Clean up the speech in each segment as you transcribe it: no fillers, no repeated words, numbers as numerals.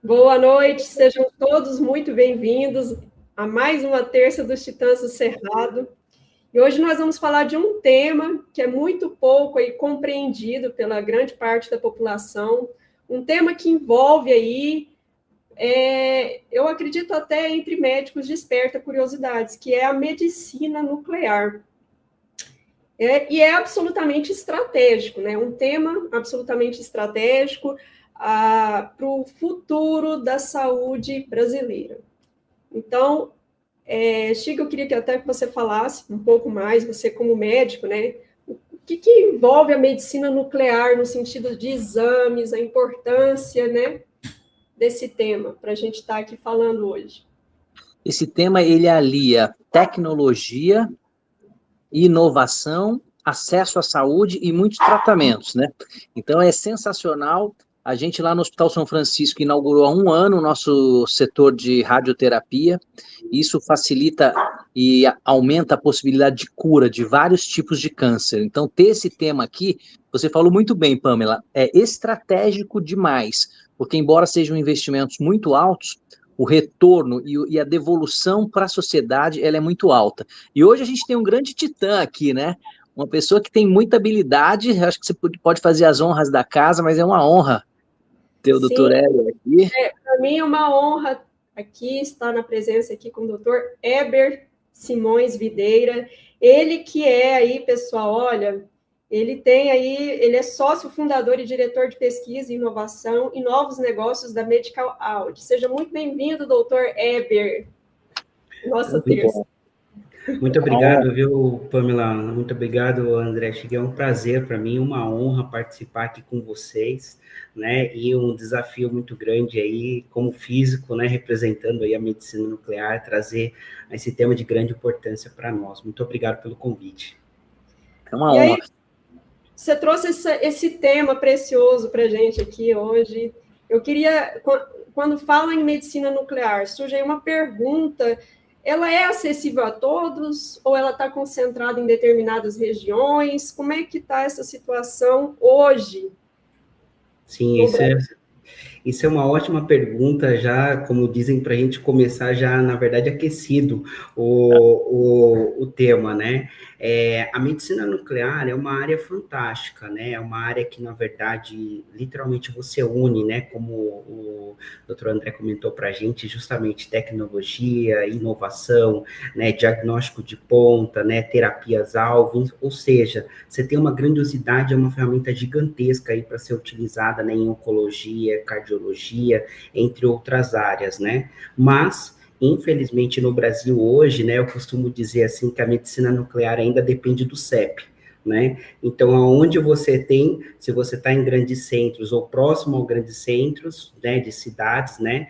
Boa noite, sejam todos muito bem-vindos a mais uma terça dos Titãs do Cerrado. E hoje nós vamos falar de um tema que é muito pouco aí compreendido pela grande parte da população, um tema que envolve aí, eu acredito até entre médicos desperta curiosidades, que é a medicina nuclear. E é absolutamente estratégico, né? Um tema absolutamente estratégico para o futuro da saúde brasileira. Então, Chico, eu queria que até que você falasse um pouco mais, você como médico, né? O que envolve a medicina nuclear no sentido de exames, a importância, né, desse tema, para a gente estar aqui falando hoje. Esse tema, ele alia tecnologia, inovação, acesso à saúde e muitos tratamentos, né? Então, é sensacional. A gente lá no Hospital São Francisco inaugurou há um ano o nosso setor de radioterapia. Isso facilita e aumenta a possibilidade de cura de vários tipos de câncer. Então, ter esse tema aqui, você falou muito bem, Pamela, é estratégico demais, porque embora sejam investimentos muito altos, o retorno e a devolução para a sociedade ela é muito alta. E hoje a gente tem um grande titã aqui, né? Uma pessoa que tem muita habilidade, acho que você pode fazer as honras da casa, mas é uma honra ter o doutor Heber aqui. Para mim é uma honra aqui estar na presença aqui com o doutor Heber Simões Videira, ele que é aí, pessoal, olha, ele é sócio fundador e diretor de pesquisa e inovação e novos negócios da Medical Aud. Seja muito bem-vindo, doutor Heber, nossa terça. Muito obrigado, viu, Pamela? Muito obrigado, André. É um prazer para mim, uma honra participar aqui com vocês, né? E um desafio muito grande aí, como físico, né? Representando aí a medicina nuclear, trazer esse tema de grande importância para nós. Muito obrigado pelo convite. É uma honra. Aí, você trouxe esse tema precioso para a gente aqui hoje. Eu queria, quando fala em medicina nuclear, surge aí uma pergunta. Ela é acessível a todos ou ela está concentrada em determinadas regiões? Como é que está essa situação hoje? Sim, isso é uma ótima pergunta, já, como dizem, para a gente começar já, na verdade, aquecido o tema, né? A medicina nuclear é uma área fantástica, né? É uma área que, na verdade, literalmente você une, né? Como o doutor André comentou para a gente, justamente tecnologia, inovação, né? Diagnóstico de ponta, né? Terapias-alvo, ou seja, você tem uma grandiosidade, é uma ferramenta gigantesca aí para ser utilizada, né? Em oncologia, cardiologia, entre outras áreas, né? Mas, infelizmente, no Brasil hoje, né, eu costumo dizer assim que a medicina nuclear ainda depende do CEP, né? Então, aonde você tem, se você está em grandes centros ou próximo a grandes centros, né, de cidades, né,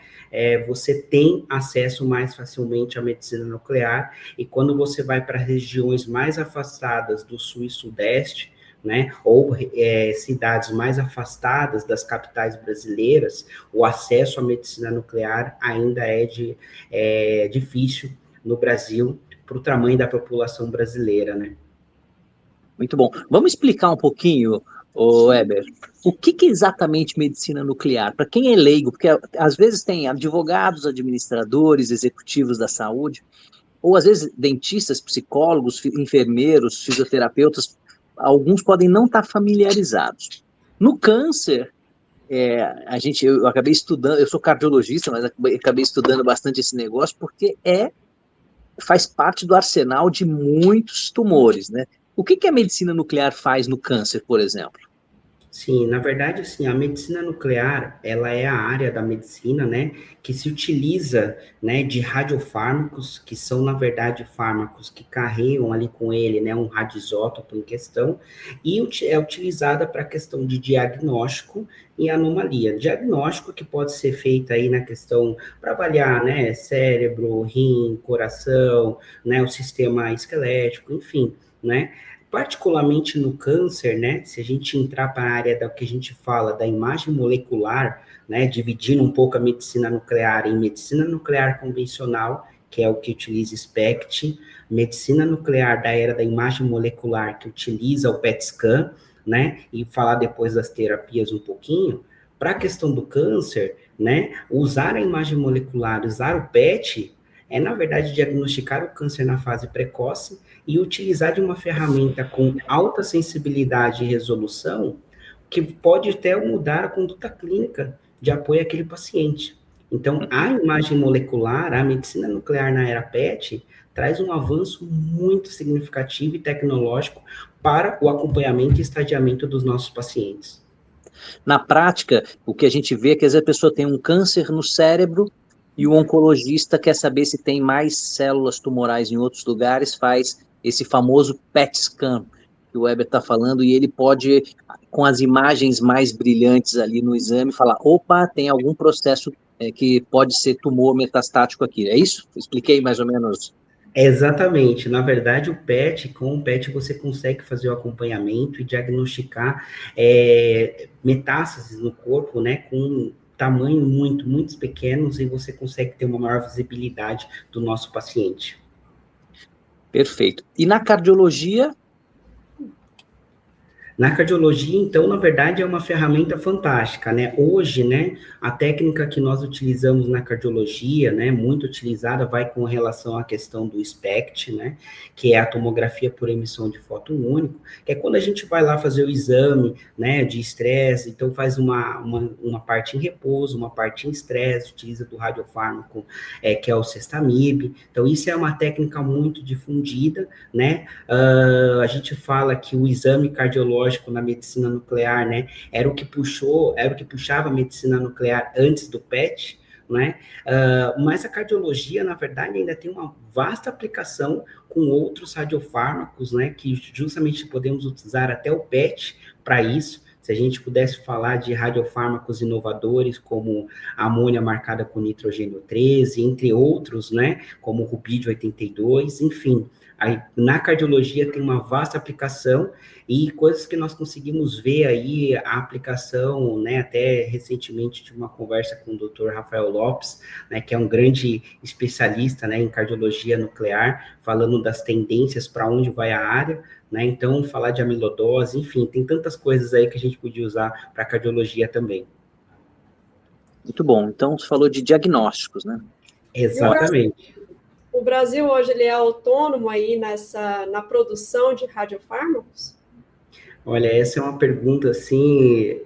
você tem acesso mais facilmente à medicina nuclear, e quando você vai para regiões mais afastadas do sul e sudeste, né, ou cidades mais afastadas das capitais brasileiras, o acesso à medicina nuclear ainda é difícil no Brasil, para o tamanho da população brasileira, né? Muito bom. Vamos explicar um pouquinho, Weber, o que é exatamente medicina nuclear? Para quem é leigo, porque às vezes tem advogados, administradores, executivos da saúde, ou às vezes dentistas, psicólogos, enfermeiros, fisioterapeutas, alguns podem não estar familiarizados. No câncer, eu acabei estudando, eu sou cardiologista, mas acabei estudando bastante esse negócio, porque faz parte do arsenal de muitos tumores, né? O que a medicina nuclear faz no câncer, por exemplo? Sim, na verdade, sim, a medicina nuclear, ela é a área da medicina, né, que se utiliza, né, de radiofármacos, que são, na verdade, fármacos que carregam ali com ele, né, um radioisótopo em questão, e é utilizada para a questão de diagnóstico e anomalia. Diagnóstico que pode ser feito aí na questão para avaliar, né, cérebro, rim, coração, né, o sistema esquelético, enfim, né, particularmente no câncer, né? Se a gente entrar para a área da que a gente fala da imagem molecular, né? Dividindo um pouco a medicina nuclear em medicina nuclear convencional, que é o que utiliza SPECT, medicina nuclear da era da imagem molecular, que utiliza o PET scan, né? E falar depois das terapias um pouquinho. para a questão do câncer, né, usar a imagem molecular, usar o PET, é, na verdade, diagnosticar o câncer na fase precoce e utilizar de uma ferramenta com alta sensibilidade e resolução que pode até mudar a conduta clínica de apoio àquele paciente. Então, a imagem molecular, a medicina nuclear na era PET, traz um avanço muito significativo e tecnológico para o acompanhamento e estadiamento dos nossos pacientes. Na prática, o que a gente vê é que às vezes a pessoa tem um câncer no cérebro e o oncologista quer saber se tem mais células tumorais em outros lugares, faz esse famoso PET scan que o Weber está falando, e ele pode, com as imagens mais brilhantes ali no exame, falar, opa, tem algum processo que pode ser tumor metastático aqui. É isso? Expliquei mais ou menos. Exatamente. Na verdade, com o PET você consegue fazer o acompanhamento e diagnosticar metástases no corpo, né, com tamanho muito pequenos, e você consegue ter uma maior visibilidade do nosso paciente. Perfeito. E na cardiologia? Na cardiologia, então, na verdade, é uma ferramenta fantástica, né? Hoje, né, a técnica que nós utilizamos na cardiologia, né, muito utilizada, vai com relação à questão do SPECT, né, que é a tomografia por emissão de fóton único, que é quando a gente vai lá fazer o exame, né, de estresse, então faz uma parte em repouso, uma parte em estresse, utiliza do radiofármaco, que é o Cestamib. Então, isso é uma técnica muito difundida, né? A gente fala que o exame cardiológico na medicina nuclear, né, era o que puxava a medicina nuclear antes do PET, né, mas a cardiologia, na verdade, ainda tem uma vasta aplicação com outros radiofármacos, né, que justamente podemos utilizar até o PET para isso. Se a gente pudesse falar de radiofármacos inovadores, como a amônia marcada com nitrogênio 13, entre outros, né, como o rubídio 82, enfim. Aí, na cardiologia tem uma vasta aplicação e coisas que nós conseguimos ver aí, a aplicação, né, até recentemente tive uma conversa com o Dr. Rafael Lopes, né, que é um grande especialista, né, em cardiologia nuclear, falando das tendências para onde vai a área, né, então falar de amilodose, enfim, tem tantas coisas aí que a gente podia usar para cardiologia também. Muito bom, então você falou de diagnósticos, né? Exatamente. O Brasil hoje ele é autônomo aí na produção de radiofármacos? Olha, essa é uma pergunta, assim,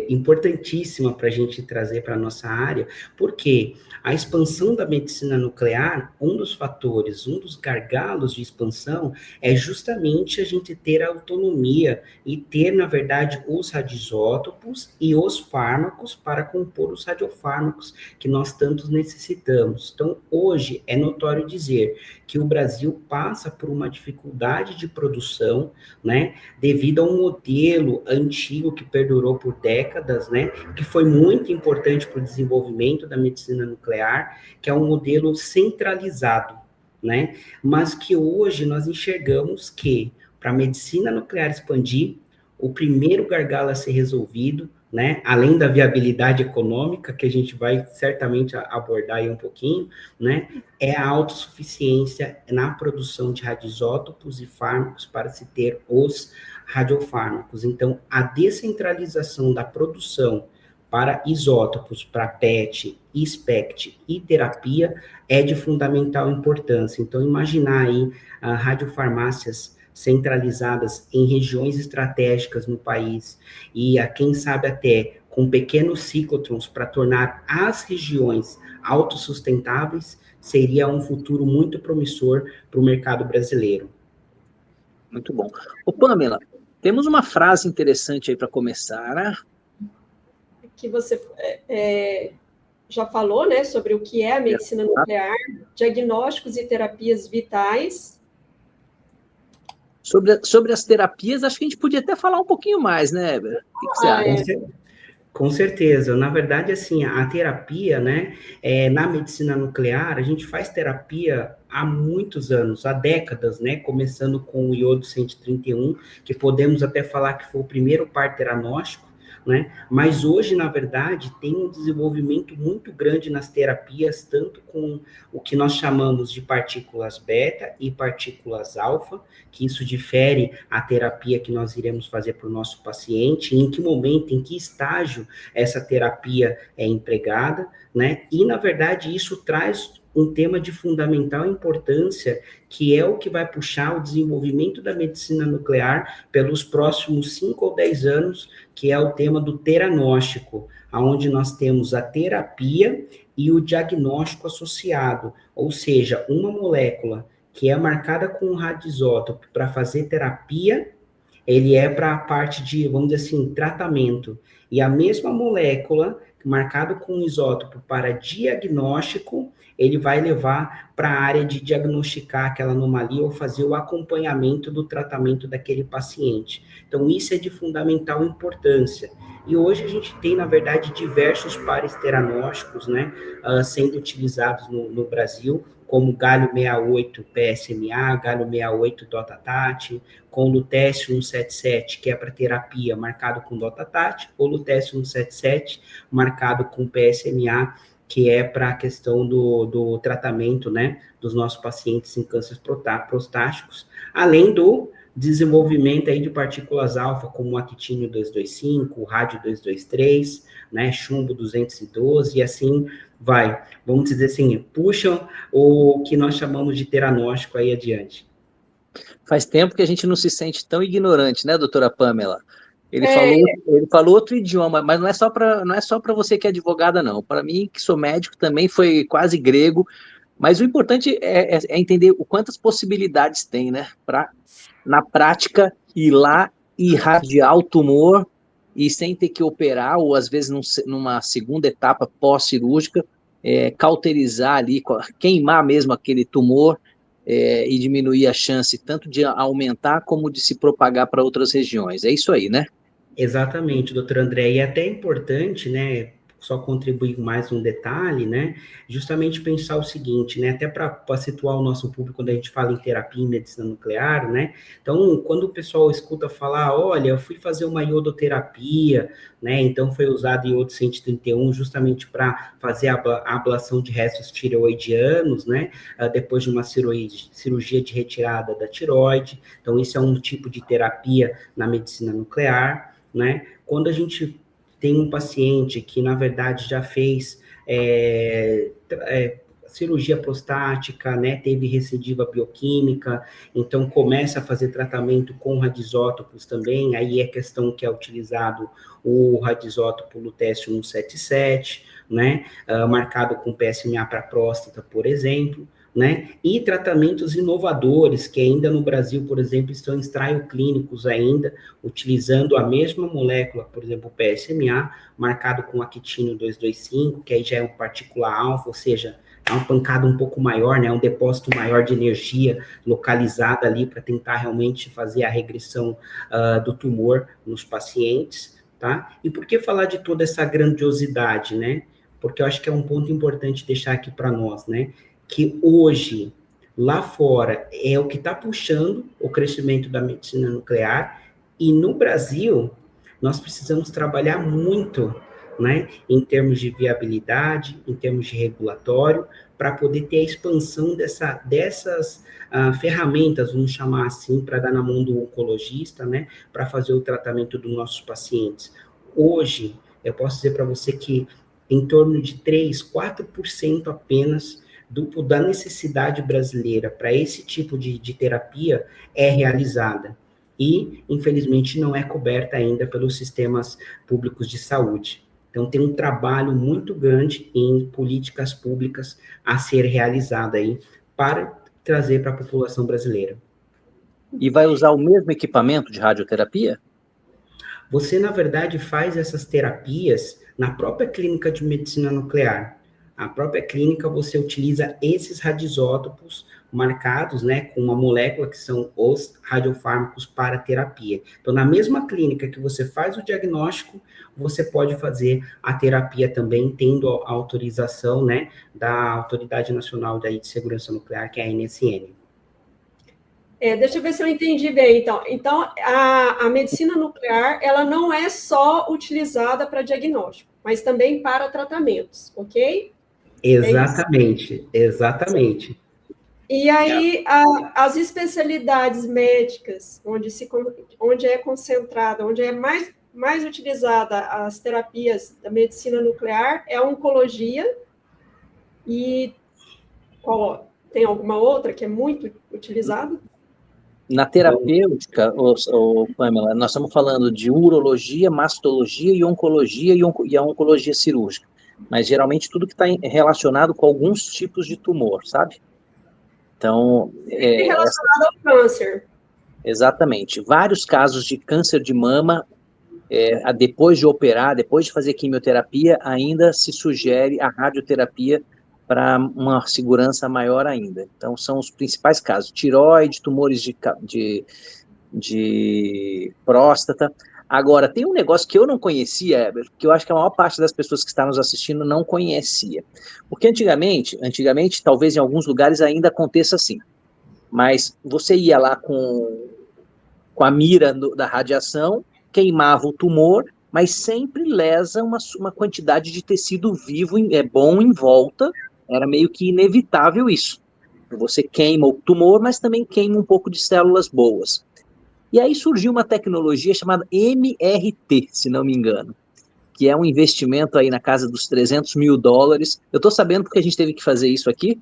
importantíssima para a gente trazer para a nossa área, porque a expansão da medicina nuclear, um dos fatores, um dos gargalos de expansão é justamente a gente ter a autonomia e ter, na verdade, os radioisótopos e os fármacos para compor os radiofármacos que nós tanto necessitamos. Então, hoje, é notório dizer que o Brasil passa por uma dificuldade de produção, né, devido a um modelo antigo que perdurou por décadas, né, que foi muito importante para o desenvolvimento da medicina nuclear, que é um modelo centralizado, né, mas que hoje nós enxergamos que, para a medicina nuclear expandir, o primeiro gargalo a ser resolvido, né, além da viabilidade econômica, que a gente vai certamente abordar aí um pouquinho, né, é a autossuficiência na produção de radioisótopos e fármacos para se ter os radiofármacos. Então, a descentralização da produção para isótopos, para PET, SPECT e terapia é de fundamental importância. Então, imaginar aí radiofarmácias centralizadas em regiões estratégicas no país e, quem sabe, até com pequenos ciclotrons para tornar as regiões autossustentáveis, seria um futuro muito promissor para o mercado brasileiro. Muito bom. Ô, Pamela, temos uma frase interessante aí para começar, né? Que você já falou, né, sobre o que é a medicina nuclear, diagnósticos e terapias vitais. Sobre as terapias, acho que a gente podia até falar um pouquinho mais, né, Eber? O que você acha? Com certeza. Na verdade, assim, a terapia, né, na medicina nuclear, a gente faz terapia há muitos anos, há décadas, né, começando com o iodo 131, que podemos até falar que foi o primeiro par teranóstico, né? Mas hoje, na verdade, tem um desenvolvimento muito grande nas terapias, tanto com o que nós chamamos de partículas beta e partículas alfa, que isso difere a terapia que nós iremos fazer para o nosso paciente, em que momento, em que estágio essa terapia é empregada, né? E, na verdade, isso traz um tema de fundamental importância, que é o que vai puxar o desenvolvimento da medicina nuclear pelos próximos 5 ou 10 anos, que é o tema do teranóstico, onde nós temos a terapia e o diagnóstico associado, ou seja, uma molécula que é marcada com um radioisótopo para fazer terapia, ele é para a parte de, vamos dizer assim, tratamento. E a mesma molécula, marcado com um isótopo para diagnóstico, ele vai levar para a área de diagnosticar aquela anomalia ou fazer o acompanhamento do tratamento daquele paciente. Então, isso é de fundamental importância. E hoje a gente tem, na verdade, diversos pares teranósticos, né, sendo utilizados no Brasil, como galho 68 PSMA, galho 68 DOTATAT, com lutécio 177, que é para terapia, marcado com DOTATAT, ou lutécio 177, marcado com PSMA, que é para a questão do tratamento, né, dos nossos pacientes em cânceres prostáticos, além do desenvolvimento aí de partículas alfa, como o actínio 225, o rádio 223, né, chumbo 212, e assim vai. Vamos dizer assim, puxam o que nós chamamos de teranóstico aí adiante. Faz tempo que a gente não se sente tão ignorante, né, doutora Pamela? Ele falou outro idioma, mas não é só para você que é advogada, não. Para mim, que sou médico, também foi quase grego. Mas o importante é entender o quantas possibilidades tem, né? Para, na prática, ir lá e irradiar o tumor e sem ter que operar, ou às vezes numa segunda etapa pós-cirúrgica, cauterizar ali, queimar mesmo aquele tumor, e diminuir a chance tanto de aumentar como de se propagar para outras regiões. É isso aí, né? Exatamente, doutor André, e é até importante, né, só contribuir mais um detalhe, né, justamente pensar o seguinte, né, até para situar o nosso público quando a gente fala em terapia e medicina nuclear, né, então, quando o pessoal escuta falar, olha, eu fui fazer uma iodoterapia, né, então foi usado iodo 131 justamente para fazer a ablação de restos tireoidianos, né, depois de uma cirurgia de retirada da tireoide, então isso é um tipo de terapia na medicina nuclear, né? Quando a gente tem um paciente que, na verdade, já fez cirurgia prostática, né? Teve recidiva bioquímica, então começa a fazer tratamento com radisótopos também, aí é questão que é utilizado o radisótopo lutécio 177, né? Marcado com PSMA para próstata, por exemplo, né? E tratamentos inovadores, que ainda no Brasil, por exemplo, estão em ensaios clínicos ainda, utilizando a mesma molécula, por exemplo, o PSMA, marcado com actínio 225, que aí já é um partícula alfa, ou seja, é uma pancada um pouco maior, né? Um depósito maior de energia localizada ali para tentar realmente fazer a regressão do tumor nos pacientes, tá? E por que falar de toda essa grandiosidade, né? Porque eu acho que é um ponto importante deixar aqui para nós, né? Que hoje, lá fora, é o que está puxando o crescimento da medicina nuclear, e no Brasil, nós precisamos trabalhar muito, né, em termos de viabilidade, em termos de regulatório, para poder ter a expansão dessas ferramentas, vamos chamar assim, para dar na mão do oncologista, né, para fazer o tratamento dos nossos pacientes. Hoje, eu posso dizer para você que em torno de 3, 4% apenas da necessidade brasileira para esse tipo de terapia é realizada e, infelizmente, não é coberta ainda pelos sistemas públicos de saúde. Então, tem um trabalho muito grande em políticas públicas a ser realizado aí para trazer para a população brasileira. E vai usar o mesmo equipamento de radioterapia? Você, na verdade, faz essas terapias na própria clínica de medicina nuclear. A própria clínica, você utiliza esses radisótopos marcados, né, com uma molécula que são os radiofármacos para terapia. Então, na mesma clínica que você faz o diagnóstico, você pode fazer a terapia também, tendo a autorização, né, da Autoridade Nacional de Segurança Nuclear, que é a ANSN. Deixa eu ver se eu entendi bem, então. Então, a medicina nuclear, ela não é só utilizada para diagnóstico, mas também para tratamentos, ok? Exatamente, exatamente. E aí, as especialidades médicas, onde é concentrada, onde é mais utilizada as terapias da medicina nuclear, é a oncologia, e tem alguma outra que é muito utilizada? Na terapêutica, Pamela, nós estamos falando de urologia, mastologia e oncologia e a oncologia cirúrgica. Mas geralmente tudo que está relacionado com alguns tipos de tumor, sabe? Então. Relacionado ao câncer. Exatamente. Vários casos de câncer de mama, depois de operar, depois de fazer quimioterapia, ainda se sugere a radioterapia para uma segurança maior ainda. Então, são os principais casos: tireoide, tumores de próstata. Agora, tem um negócio que eu não conhecia, que eu acho que a maior parte das pessoas que estão nos assistindo não conhecia. Porque antigamente, talvez em alguns lugares ainda aconteça assim, mas você ia lá com a mira da radiação, queimava o tumor, mas sempre lesa uma quantidade de tecido vivo bom em volta, era meio que inevitável isso. Você queima o tumor, mas também queima um pouco de células boas. E aí surgiu uma tecnologia chamada MRT, se não me engano, que é um investimento aí na casa dos $300 mil. Eu estou sabendo porque a gente teve que fazer isso aqui,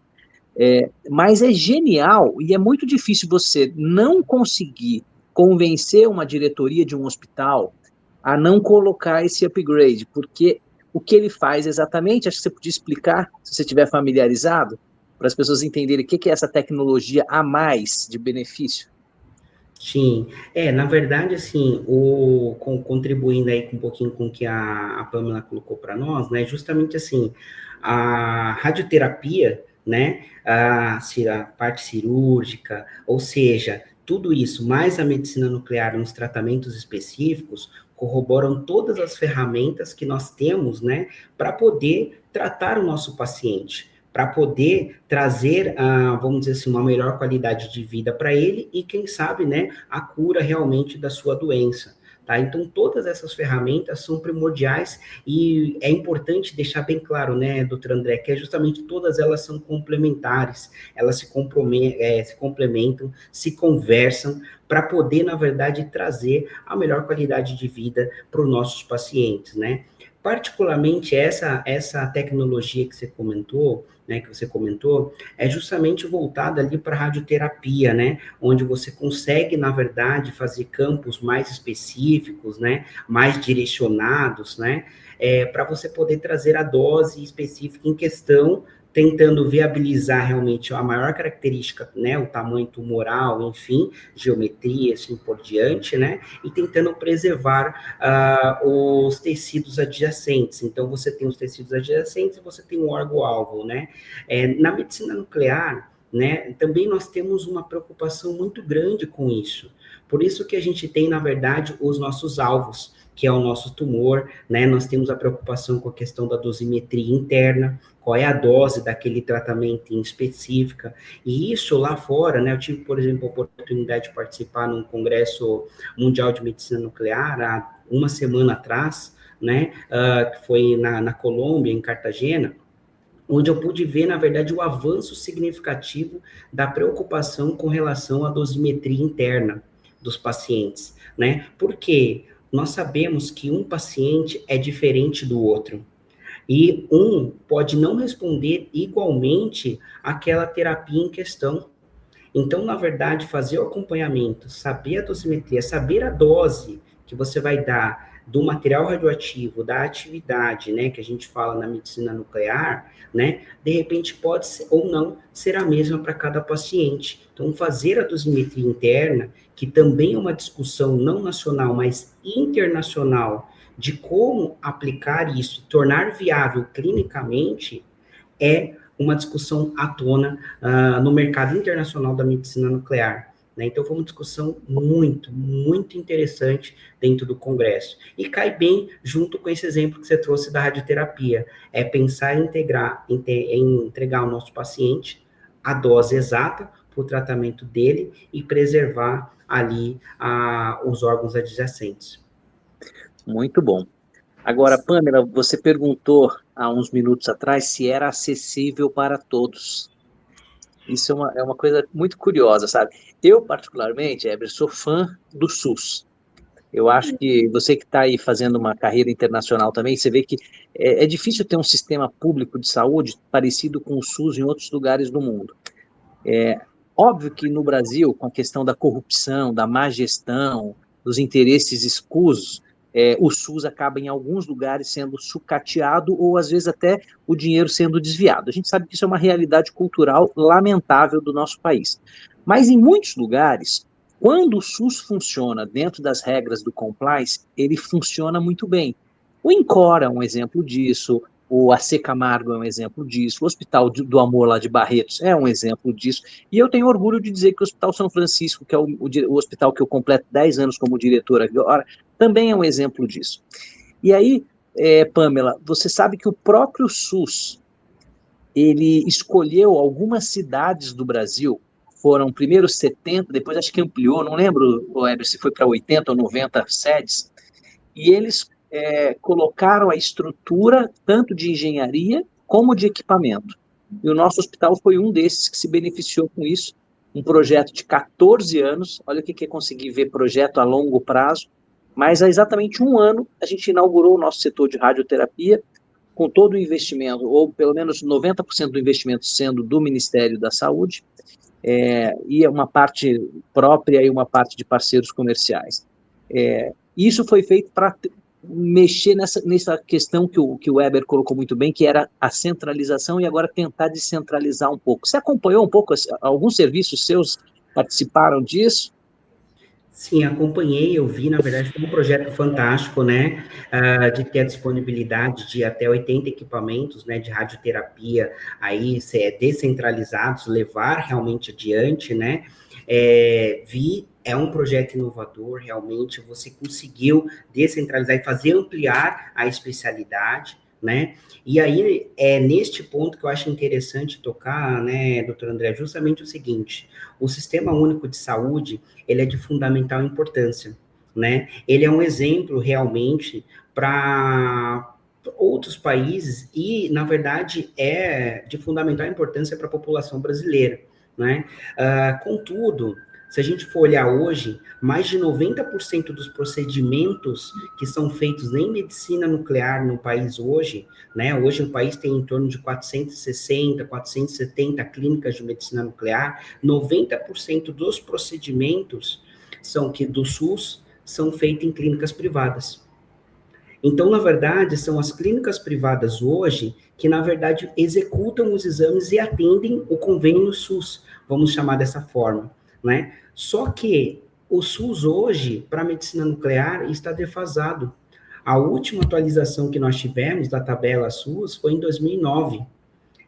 mas é genial e é muito difícil você não conseguir convencer uma diretoria de um hospital a não colocar esse upgrade, porque o que ele faz exatamente, acho que você podia explicar, se você estiver familiarizado, para as pessoas entenderem o que é essa tecnologia a mais de benefício. Sim, na verdade, assim, contribuindo aí um pouquinho com o que a Pamela colocou para nós, né, justamente assim, a radioterapia, né, a parte cirúrgica, ou seja, tudo isso, mais a medicina nuclear nos tratamentos específicos, corroboram todas as ferramentas que nós temos, né, para poder tratar o nosso paciente, para poder trazer, vamos dizer assim, uma melhor qualidade de vida para ele e, quem sabe, né, a cura realmente da sua doença. Tá? Então, todas essas ferramentas são primordiais e é importante deixar bem claro, né, doutor André, que justamente todas elas são complementares, elas se complementam, se conversam para poder, na verdade, trazer a melhor qualidade de vida para os nossos pacientes, né? Particularmente essa tecnologia que você comentou, né, é justamente voltada ali para a radioterapia, né, onde você consegue, na verdade, fazer campos mais específicos, né, mais direcionados, né, para você poder trazer a dose específica em questão, tentando viabilizar realmente a maior característica, né, o tamanho tumoral, enfim, geometria, assim por diante, né, e tentando preservar os tecidos adjacentes. Então, você tem os tecidos adjacentes e você tem o órgão-alvo, né. Na medicina nuclear, né, também nós temos uma preocupação muito grande com isso. Por isso que a gente tem, na verdade, os nossos alvos, que é o nosso tumor, né, nós temos a preocupação com a questão da dosimetria interna, qual é a dose daquele tratamento em específica, e isso lá fora, né, eu tive, por exemplo, a oportunidade de participar num congresso mundial de medicina nuclear, há uma semana atrás, né, que foi na Colômbia, em Cartagena, onde eu pude ver, na verdade, o avanço significativo da preocupação com relação à dosimetria interna dos pacientes, né, porque nós sabemos que um paciente é diferente do outro, e um pode não responder igualmente àquela terapia em questão. Então, na verdade, fazer o acompanhamento, saber a dosimetria, saber a dose que você vai dar do material radioativo, da atividade, né, que a gente fala na medicina nuclear, né, de repente pode ser, ou não ser a mesma para cada paciente. Então, fazer a dosimetria interna, que também é uma discussão não nacional, mas internacional, de como aplicar isso, tornar viável clinicamente, é uma discussão à tona no mercado internacional da medicina nuclear. Né? Então, foi uma discussão muito, muito interessante dentro do Congresso. E cai bem junto com esse exemplo que você trouxe da radioterapia. É pensar em entregar ao nosso paciente a dose exata para o tratamento dele e preservar ali os órgãos adjacentes. Muito bom. Agora, Pamela, você perguntou há uns minutos atrás se era acessível para todos. Isso é uma coisa muito curiosa, sabe? Eu, particularmente, Heber, sou fã do SUS. Eu acho que você que está aí fazendo uma carreira internacional também, você vê que é difícil ter um sistema público de saúde parecido com o SUS em outros lugares do mundo. Óbvio que no Brasil, com a questão da corrupção, da má gestão, dos interesses escusos, o SUS acaba em alguns lugares sendo sucateado ou às vezes até o dinheiro sendo desviado. A gente sabe que isso é uma realidade cultural lamentável do nosso país. Mas em muitos lugares, quando o SUS funciona dentro das regras do compliance, ele funciona muito bem. O INCOR é um exemplo disso, o AC Camargo é um exemplo disso, o Hospital do Amor lá de Barretos é um exemplo disso, e eu tenho orgulho de dizer que o Hospital São Francisco, que é o hospital que eu completo 10 anos como diretor agora, também é um exemplo disso. E aí, Pamela, você sabe que o próprio SUS, ele escolheu algumas cidades do Brasil, foram primeiro 70, depois acho que ampliou, não lembro, se foi para 80 ou 90 sedes, e eles colocaram a estrutura tanto de engenharia como de equipamento. E o nosso hospital foi um desses que se beneficiou com isso, um projeto de 14 anos, olha o que é conseguir ver projeto a longo prazo, mas há exatamente um ano a gente inaugurou o nosso setor de radioterapia, com todo o investimento, ou pelo menos 90% do investimento sendo do Ministério da Saúde, e uma parte própria e uma parte de parceiros comerciais. Isso foi feito para mexer nessa questão que o Weber colocou muito bem, que era a centralização, e agora tentar descentralizar um pouco. Você acompanhou um pouco, alguns serviços seus participaram disso? Sim, acompanhei, eu vi, na verdade, foi um projeto fantástico, né, de ter a disponibilidade de até 80 equipamentos, né, de radioterapia, aí, descentralizados, levar realmente adiante, né, é um projeto inovador, realmente, você conseguiu descentralizar e fazer ampliar a especialidade, né, e aí, neste ponto que eu acho interessante tocar, né, doutor André, justamente o seguinte: o Sistema Único de Saúde, ele é de fundamental importância, né, ele é um exemplo, realmente, para outros países e, na verdade, é de fundamental importância para a população brasileira, né, contudo, se a gente for olhar hoje, mais de 90% dos procedimentos que são feitos em medicina nuclear no país hoje, né? Hoje o país tem em torno de 460, 470 clínicas de medicina nuclear, 90% dos procedimentos do SUS são feitos em clínicas privadas. Então, na verdade, são as clínicas privadas hoje que, na verdade, executam os exames e atendem o convênio SUS, vamos chamar dessa forma, né? Só que o SUS hoje, para a medicina nuclear, está defasado. A última atualização que nós tivemos da tabela SUS foi em 2009.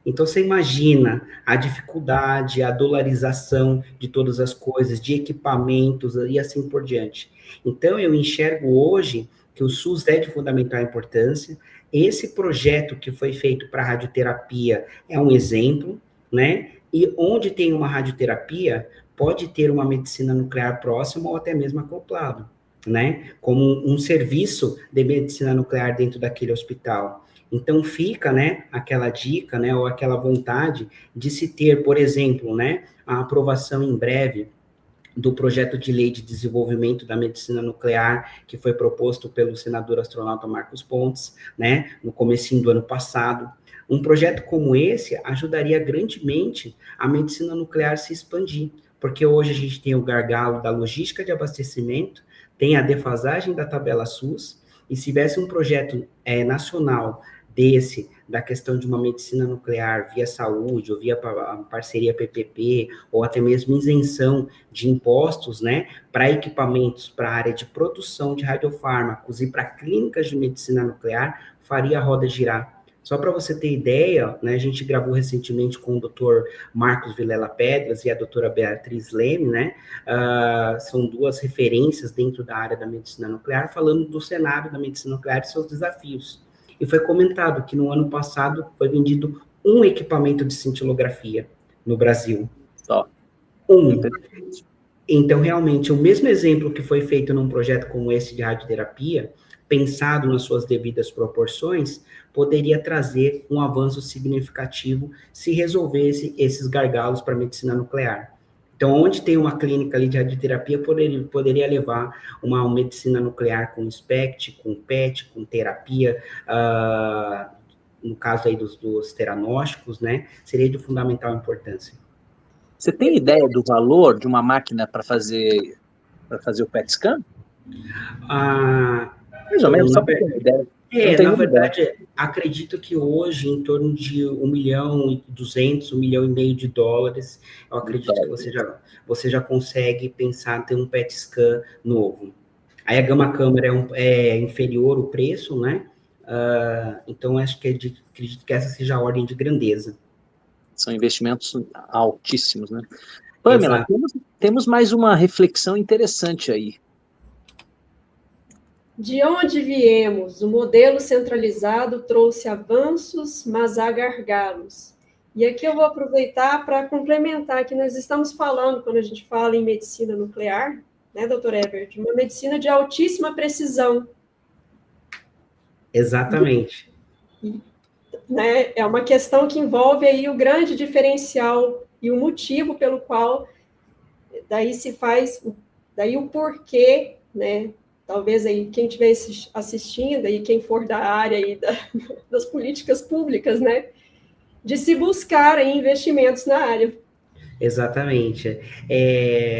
Então, você imagina a dificuldade, a dolarização de todas as coisas, de equipamentos e assim por diante. Então, eu enxergo hoje que o SUS é de fundamental importância. Esse projeto que foi feito para radioterapia é um exemplo, né? E onde tem uma radioterapia, pode ter uma medicina nuclear próxima ou até mesmo acoplado, né? Como um serviço de medicina nuclear dentro daquele hospital. Então, fica, né, aquela dica, né, ou aquela vontade de se ter, por exemplo, né, a aprovação em breve do projeto de lei de desenvolvimento da medicina nuclear, que foi proposto pelo senador astronauta Marcos Pontes, né, no comecinho do ano passado. Um projeto como esse ajudaria grandemente a medicina nuclear se expandir, porque hoje a gente tem o gargalo da logística de abastecimento, tem a defasagem da tabela SUS, e se tivesse um projeto nacional desse, da questão de uma medicina nuclear via saúde, ou via parceria PPP, ou até mesmo isenção de impostos, né, para equipamentos para a área de produção de radiofármacos e para clínicas de medicina nuclear, faria a roda girar. Só para você ter ideia, né, a gente gravou recentemente com o Dr. Marcos Vilela Pedras e a doutora Beatriz Leme, né, são duas referências dentro da área da medicina nuclear, falando do cenário da medicina nuclear e seus desafios. E foi comentado que no ano passado foi vendido um equipamento de cintilografia no Brasil. Só. Então, realmente, o mesmo exemplo que foi feito num projeto como esse de radioterapia, pensado nas suas devidas proporções, poderia trazer um avanço significativo se resolvesse esses gargalos para a medicina nuclear. Então, onde tem uma clínica ali de radioterapia, poderia levar uma medicina nuclear com SPECT, com PET, com terapia, no caso aí dos teranósticos, né? Seria de fundamental importância. Você tem ideia do valor de uma máquina para fazer o PET scan? Mais ou menos, só para ter uma ideia. Na verdade, acredito que hoje, em torno de 1.200.000, $1,5 milhão, eu acredito que você já consegue pensar em ter um PET scan novo. Aí a gama câmera é inferior o preço, né? Então, acredito que essa seja a ordem de grandeza. São investimentos altíssimos, né? Pamela, temos mais uma reflexão interessante aí. De onde viemos? O modelo centralizado trouxe avanços, mas há gargalos. E aqui eu vou aproveitar para complementar que nós estamos falando, quando a gente fala em medicina nuclear, né, doutor Ebert, uma medicina de altíssima precisão. Exatamente. Né, é uma questão que envolve aí o grande diferencial e o motivo pelo qual daí se faz, daí o porquê, né? Talvez aí quem estiver assistindo e quem for da área aí das políticas públicas, né, de se buscar aí investimentos na área. Exatamente.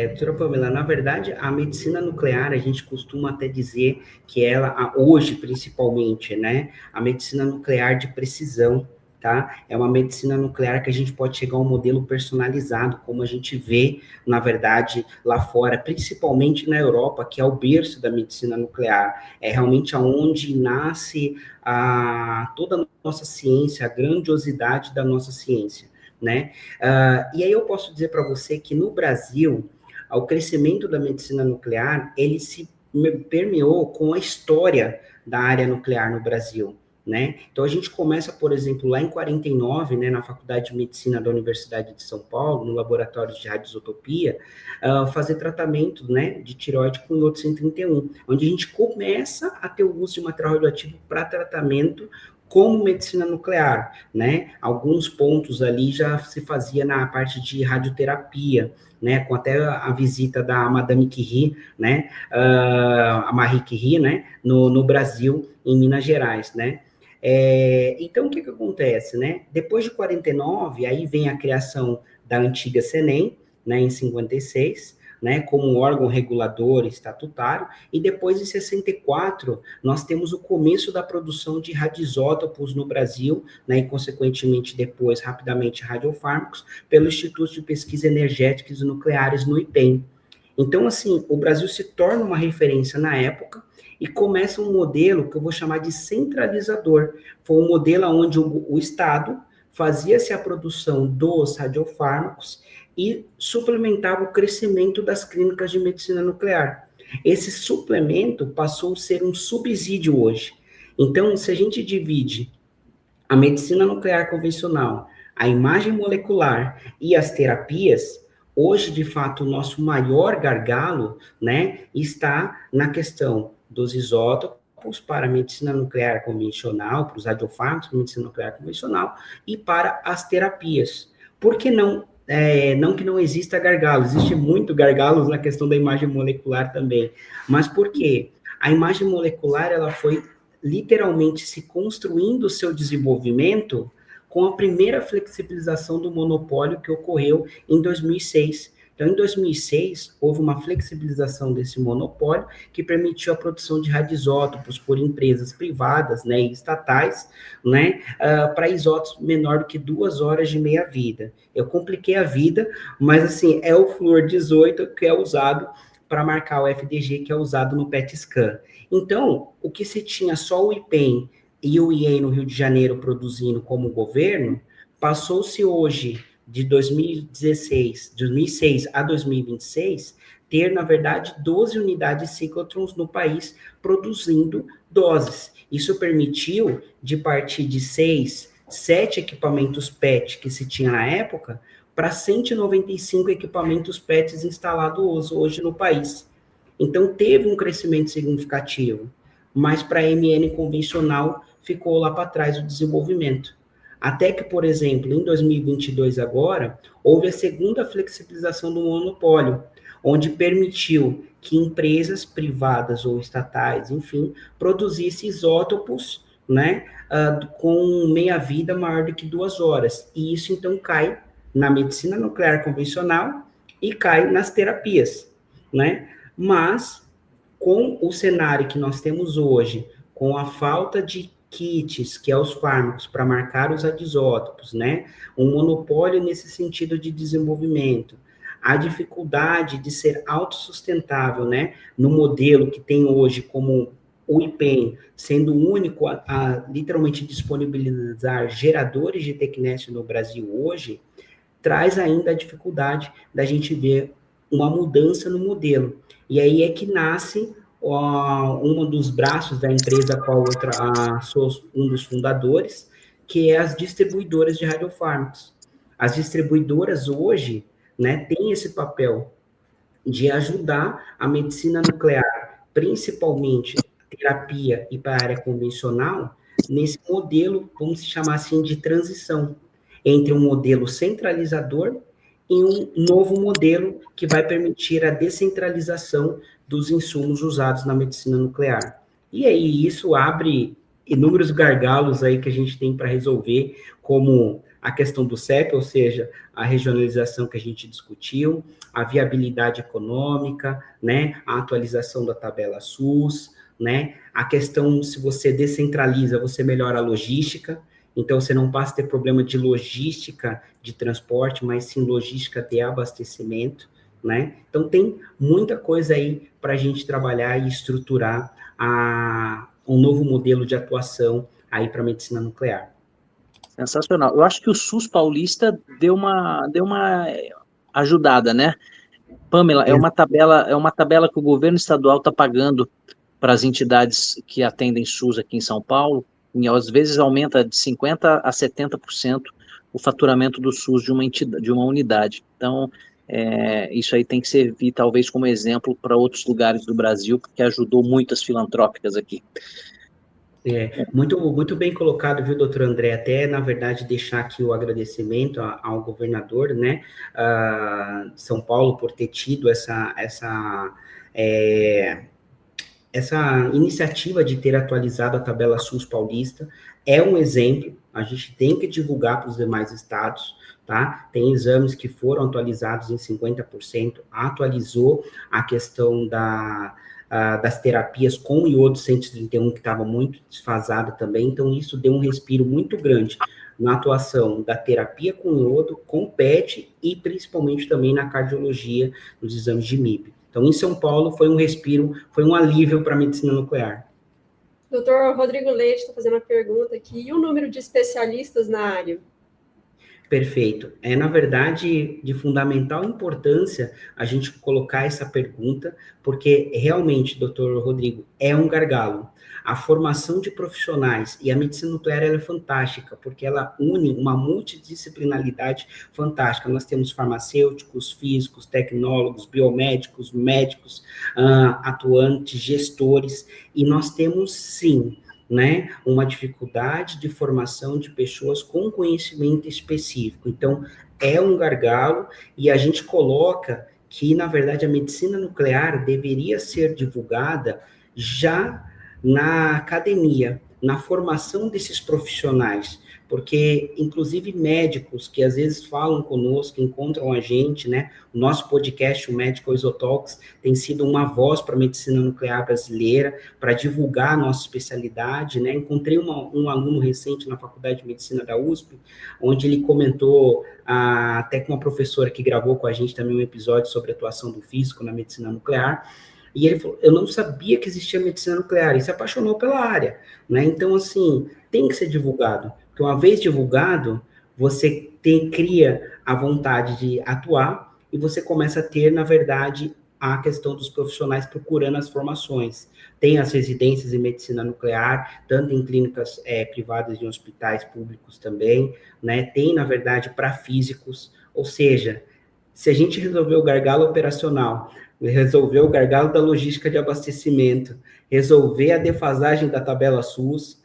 Doutora Pamela, na verdade, a medicina nuclear, a gente costuma até dizer que ela, hoje principalmente, né, a medicina nuclear de precisão, tá? É uma medicina nuclear que a gente pode chegar a um modelo personalizado, como a gente vê, na verdade, lá fora, principalmente na Europa, que é o berço da medicina nuclear. É realmente aonde nasce toda a nossa ciência, a grandiosidade da nossa ciência, né? E aí eu posso dizer para você que no Brasil, o crescimento da medicina nuclear, ele se permeou com a história da área nuclear no Brasil, né? Então, a gente começa, por exemplo, lá em 49, né, na Faculdade de Medicina da Universidade de São Paulo, no Laboratório de Radioisotopia, fazer tratamento, né, de tireoide com iodo 131, onde a gente começa a ter o uso de material radioativo para tratamento como medicina nuclear, né? Alguns pontos ali já se fazia na parte de radioterapia, né? Com até a visita da Madame Curie, né? A Marie Curie, né? No Brasil, em Minas Gerais, né? Então, o que acontece, né? Depois de 49, aí vem a criação da antiga CENEM, né? Em 56, né, como um órgão regulador estatutário, e depois, em 64, nós temos o começo da produção de radioisótopos no Brasil, né, e, consequentemente, depois, rapidamente, radiofármacos, pelo Instituto de Pesquisa Energéticas e Nucleares, no IPEM. Então, assim, o Brasil se torna uma referência na época, e começa um modelo que eu vou chamar de centralizador. Foi um modelo onde o Estado fazia-se a produção dos radiofármacos e suplementava o crescimento das clínicas de medicina nuclear. Esse suplemento passou a ser um subsídio hoje. Então, se a gente divide a medicina nuclear convencional, a imagem molecular e as terapias, hoje, de fato, o nosso maior gargalo, né, está na questão dos isótopos para a medicina nuclear convencional, para os radiofármacos para a medicina nuclear convencional e para as terapias. Por que não? Não que não exista gargalo, existe muito gargalos na questão da imagem molecular também. Mas por quê? A imagem molecular, ela foi literalmente se construindo o seu desenvolvimento com a primeira flexibilização do monopólio que ocorreu em 2006. Então, em 2006, houve uma flexibilização desse monopólio que permitiu a produção de radioisótopos por empresas privadas, né, e estatais, né, para isótopos menor do que 2 horas de meia-vida. Eu compliquei a vida, mas, assim, é o flúor 18 que é usado para marcar o FDG, que é usado no PET scan. Então, o que se tinha só o IPEM e o IEM no Rio de Janeiro produzindo como governo, passou-se hoje, de 2006 a 2026, ter, na verdade, 12 unidades ciclotrons no país produzindo doses. Isso permitiu, de partir de 7 equipamentos PET que se tinha na época, para 195 equipamentos PETs instalados hoje no país. Então, teve um crescimento significativo, mas para a MN convencional ficou lá para trás o desenvolvimento. Até que, por exemplo, em 2022 agora, houve a segunda flexibilização do monopólio, onde permitiu que empresas privadas ou estatais, enfim, produzissem isótopos, né, com meia-vida maior do que 2 horas. E isso, então, cai na medicina nuclear convencional e cai nas terapias, né? Mas, com o cenário que nós temos hoje, com a falta de kits, que é os fármacos, para marcar os adisótopos, né? Um monopólio nesse sentido de desenvolvimento, a dificuldade de ser autossustentável, né? No modelo que tem hoje como o IPEM, sendo o único a literalmente disponibilizar geradores de tecnécio no Brasil hoje, traz ainda a dificuldade da gente ver uma mudança no modelo. E aí é que nasce um dos braços da empresa, qual sou um dos fundadores, que é as distribuidoras de radiofármacos. As distribuidoras hoje, né, têm esse papel de ajudar a medicina nuclear, principalmente terapia e para a área convencional, nesse modelo, vamos chamar assim, de transição entre um modelo centralizador e um novo modelo que vai permitir a descentralização dos insumos usados na medicina nuclear. E aí isso abre inúmeros gargalos aí que a gente tem para resolver, como a questão do CEP, ou seja, a regionalização que a gente discutiu, a viabilidade econômica, né, a atualização da tabela SUS, né, a questão, se você descentraliza, você melhora a logística, então você não passa a ter problema de logística de transporte, mas sim logística de abastecimento, né? Então tem muita coisa aí para a gente trabalhar e estruturar um novo modelo de atuação aí para a medicina nuclear. Sensacional. Eu acho que o SUS paulista deu uma ajudada, né? Pamela, é uma tabela que o governo estadual está pagando para as entidades que atendem SUS aqui em São Paulo, e às vezes aumenta de 50% a 70% o faturamento do SUS de uma unidade. Então, isso aí tem que servir talvez como exemplo para outros lugares do Brasil, porque ajudou muitas filantrópicas aqui. Muito, muito bem colocado, viu, doutor André? Até, na verdade, deixar aqui o agradecimento ao governador, né, de São Paulo, por ter tido essa iniciativa de ter atualizado a tabela SUS paulista. É um exemplo, a gente tem que divulgar para os demais estados, tá? Tem exames que foram atualizados em 50%, atualizou a questão das terapias com iodo 131, que estava muito desfasada também, então isso deu um respiro muito grande na atuação da terapia com iodo, com PET e principalmente também na cardiologia, nos exames de MIB. Então, em São Paulo, foi um respiro, foi um alívio para a medicina nuclear. Doutor Rodrigo Leite está fazendo uma pergunta aqui, e o número de especialistas na área? Perfeito. É, na verdade, de fundamental importância a gente colocar essa pergunta, porque realmente, doutor Rodrigo, é um gargalo. A formação de profissionais e a medicina nuclear ela é fantástica, porque ela une uma multidisciplinaridade fantástica. Nós temos farmacêuticos, físicos, tecnólogos, biomédicos, médicos, atuantes, gestores, e nós temos, sim, né, uma dificuldade de formação de pessoas com conhecimento específico. Então, é um gargalo e a gente coloca que, na verdade, a medicina nuclear deveria ser divulgada já na academia, na formação desses profissionais, porque, inclusive, médicos que às vezes falam conosco, encontram a gente, né? O nosso podcast, o Medical Isotalks, tem sido uma voz para a medicina nuclear brasileira, para divulgar a nossa especialidade, né? Encontrei um aluno recente na Faculdade de Medicina da USP, onde ele comentou, até com uma professora que gravou com a gente também um episódio sobre a atuação do físico na medicina nuclear, e ele falou, eu não sabia que existia medicina nuclear, e se apaixonou pela área, né? Então, assim, tem que ser divulgado, porque uma vez divulgado, você cria a vontade de atuar, e você começa a ter, na verdade, a questão dos profissionais procurando as formações. Tem as residências em medicina nuclear, tanto em clínicas privadas e em hospitais públicos também, né? Tem, na verdade, para físicos, Ou seja, se a gente resolver o gargalo operacional, resolver o gargalo da logística de abastecimento, resolver a defasagem da tabela SUS,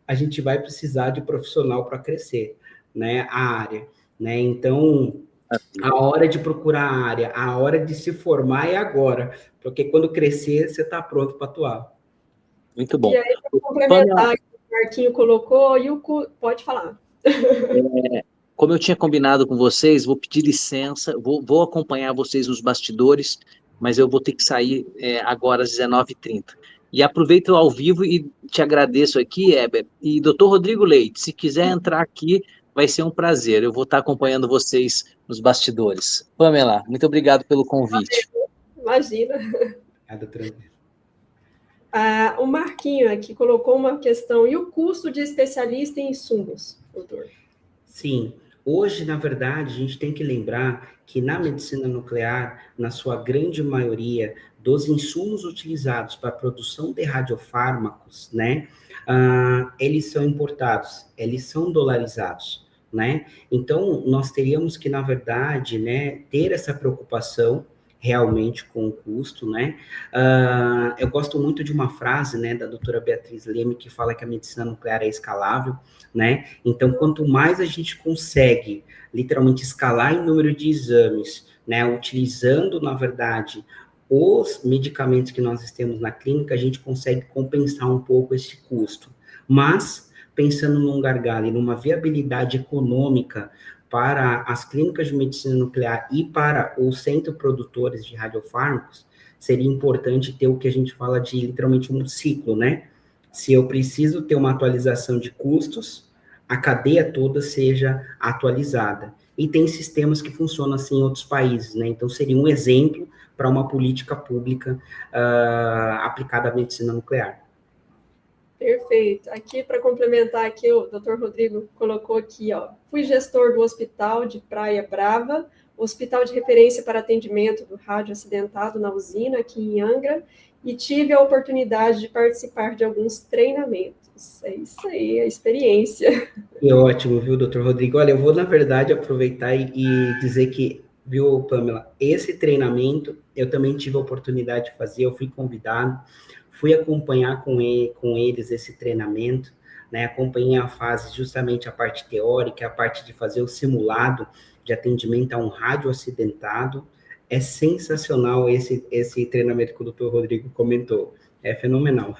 a gente vai precisar de profissional para crescer, né, a área, né? Então, a hora de procurar a área, a hora de se formar é agora, porque quando crescer, você está pronto para atuar. Muito bom. E aí, para complementar, o Marquinho colocou, e pode falar. Como eu tinha combinado com vocês, vou pedir licença, vou acompanhar vocês nos bastidores, mas eu vou ter que sair agora às 19h30. E aproveito ao vivo e te agradeço aqui, Heber. E doutor Rodrigo Leite, se quiser entrar aqui, vai ser um prazer. Eu vou estar acompanhando vocês nos bastidores. Pamela, muito obrigado pelo convite. Imagina. Doutora. O Marquinho aqui colocou uma questão, e o custo de especialista em insumos, doutor? Sim, hoje, na verdade, a gente tem que lembrar que na medicina nuclear, na sua grande maioria, dos insumos utilizados para a produção de radiofármacos, né, eles são importados, eles são dolarizados, né? Então, nós teríamos que, na verdade, né, ter essa preocupação realmente com o custo, né? Eu gosto muito de uma frase, né, da doutora Beatriz Leme, que fala que a medicina nuclear é escalável, né? Então, quanto mais a gente consegue, literalmente, escalar em número de exames, né, utilizando, na verdade, os medicamentos que nós temos na clínica, a gente consegue compensar um pouco esse custo. Mas, pensando num gargalo e numa viabilidade econômica para as clínicas de medicina nuclear e para os centros produtores de radiofármacos, seria importante ter o que a gente fala de, literalmente, um ciclo, né? Se eu preciso ter uma atualização de custos, a cadeia toda seja atualizada. E tem sistemas que funcionam assim em outros países, né? Então, seria um exemplo para uma política pública aplicada à medicina nuclear. Perfeito. Aqui, para complementar, aqui, o doutor Rodrigo colocou aqui, ó, fui gestor do Hospital de Praia Brava, hospital de referência para atendimento do rádio acidentado na usina, aqui em Angra, e tive a oportunidade de participar de alguns treinamentos. É isso aí, a experiência. Que ótimo, viu, doutor Rodrigo? Olha, eu vou, na verdade, aproveitar e dizer que, viu, Pamela, esse treinamento eu também tive a oportunidade de fazer, eu fui convidado, fui acompanhar com eles esse treinamento, né? Acompanhei a fase, justamente a parte teórica, a parte de fazer o simulado de atendimento a um rádio acidentado. É sensacional esse treinamento que o doutor Rodrigo comentou. É fenomenal.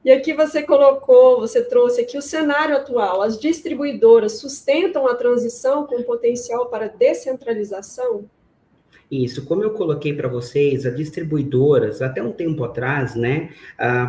E aqui você trouxe aqui o cenário atual. As distribuidoras sustentam a transição com potencial para descentralização? Isso, como eu coloquei para vocês, as distribuidoras, até um tempo atrás, né,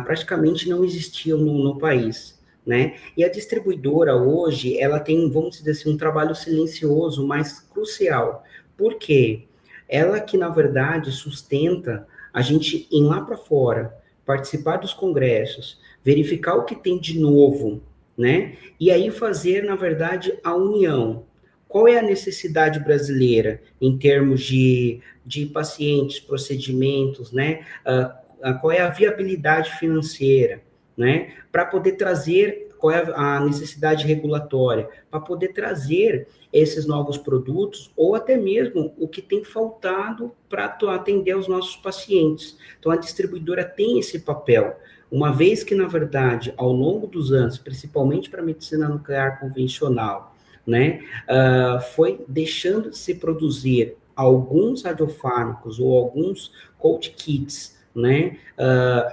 praticamente não existiam no país, né? E a distribuidora hoje, ela tem, vamos dizer assim, um trabalho silencioso, mas crucial. Por quê? Ela que, na verdade, sustenta a gente ir lá para fora, participar dos congressos, verificar o que tem de novo, né? E aí fazer, na verdade, a união. Qual é a necessidade brasileira em termos de pacientes, procedimentos, né? Qual é a viabilidade financeira, né? Para poder trazer, qual é a necessidade regulatória, para poder trazer esses novos produtos, ou até mesmo o que tem faltado para atender os nossos pacientes. Então, a distribuidora tem esse papel. Uma vez que, na verdade, ao longo dos anos, principalmente para a medicina nuclear convencional, né, foi deixando de se produzir alguns radiofármacos ou alguns cold kits, né,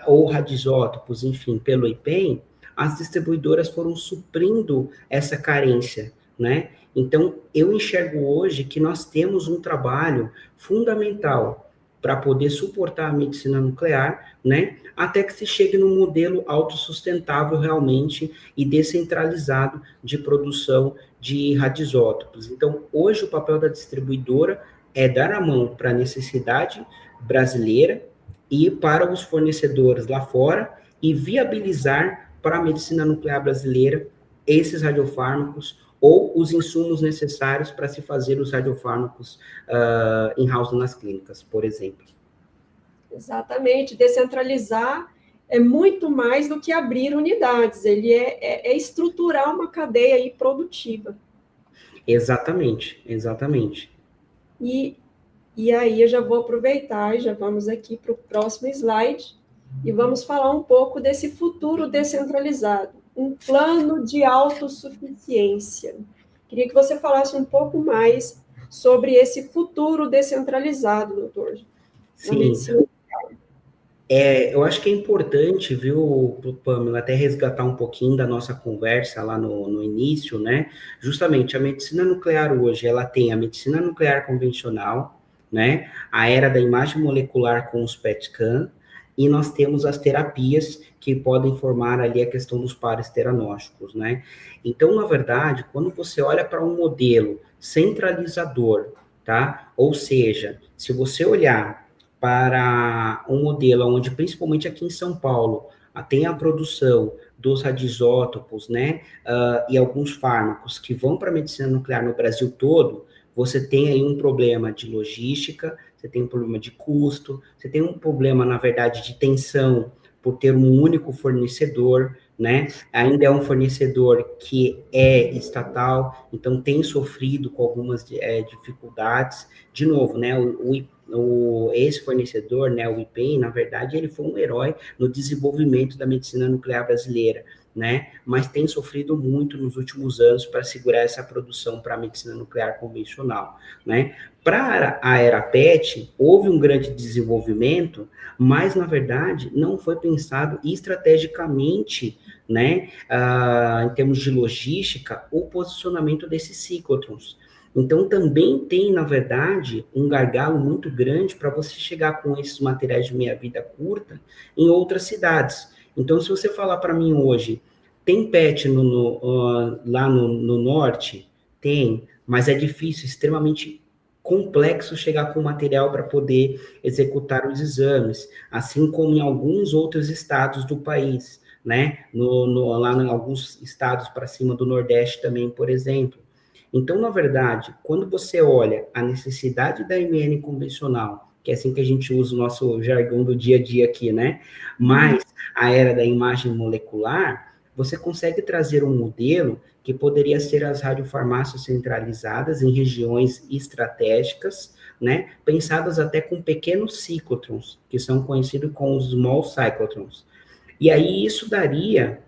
ou radisótopos, enfim, pelo IPEM, as distribuidoras foram suprindo essa carência, né? Então, eu enxergo hoje que nós temos um trabalho fundamental para poder suportar a medicina nuclear, né, até que se chegue num modelo autossustentável realmente e descentralizado de produção de radisótopos. Então, hoje o papel da distribuidora é dar a mão para a necessidade brasileira e para os fornecedores lá fora e viabilizar para a medicina nuclear brasileira esses radiofármacos ou os insumos necessários para se fazer os radiofármacos in-house nas clínicas, por exemplo. Exatamente. Descentralizar é muito mais do que abrir unidades, ele é estruturar uma cadeia aí produtiva. Exatamente, exatamente. E aí eu já vou aproveitar e já vamos aqui para o próximo slide e vamos falar um pouco desse futuro descentralizado, um plano de autossuficiência. Queria que você falasse um pouco mais sobre esse futuro descentralizado, doutor, na Sim. medicina. Eu acho que é importante, viu, Pamela, até resgatar um pouquinho da nossa conversa lá no início, né? Justamente a medicina nuclear hoje, ela tem a medicina nuclear convencional, né? A era da imagem molecular com os PET-scan, e nós temos as terapias que podem formar ali a questão dos pares teranósticos, né? Então, na verdade, quando você olha para um modelo centralizador, tá? Ou seja, se você olhar para um modelo onde, principalmente aqui em São Paulo, tem a produção dos radioisótopos, né, e alguns fármacos que vão para a medicina nuclear no Brasil todo, você tem aí um problema de logística, você tem um problema de custo, você tem um problema, na verdade, de tensão por ter um único fornecedor, né? Ainda é um fornecedor que é estatal, então tem sofrido com algumas dificuldades. De novo, né? Esse fornecedor, né, o IPEM, na verdade, ele foi um herói no desenvolvimento da medicina nuclear brasileira, né? Mas tem sofrido muito nos últimos anos para segurar essa produção para a medicina nuclear convencional, né? Para a era PET, houve um grande desenvolvimento, mas, na verdade, não foi pensado estrategicamente, né, em termos de logística, o posicionamento desses ciclotrons. Então, também tem, na verdade, um gargalo muito grande para você chegar com esses materiais de meia-vida curta em outras cidades. Então, se você falar para mim hoje, tem PET lá no norte? Tem, mas é difícil, extremamente complexo chegar com material para poder executar os exames, assim como em alguns outros estados do país, né? Lá em alguns estados para cima do Nordeste também, por exemplo. Então, na verdade, quando você olha a necessidade da MN convencional, que é assim que a gente usa o nosso jargão do dia a dia aqui, né? Mas a era da imagem molecular, você consegue trazer um modelo que poderia ser as radiofarmácias centralizadas em regiões estratégicas, né? Pensadas até com pequenos ciclotrons, que são conhecidos como os small cyclotrons. E aí isso daria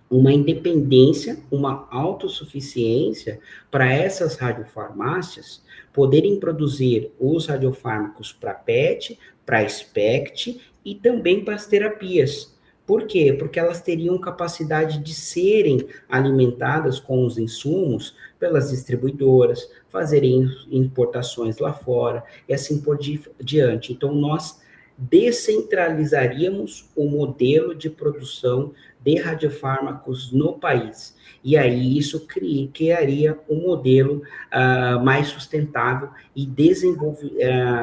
uma independência, uma autossuficiência para essas radiofarmácias poderem produzir os radiofármacos para PET, para SPECT e também para as terapias. Por quê? Porque elas teriam capacidade de serem alimentadas com os insumos pelas distribuidoras, fazerem importações lá fora e assim por diante. Então, nós descentralizaríamos o modelo de produção de radiofármacos no país. E aí isso criaria um modelo mais sustentável e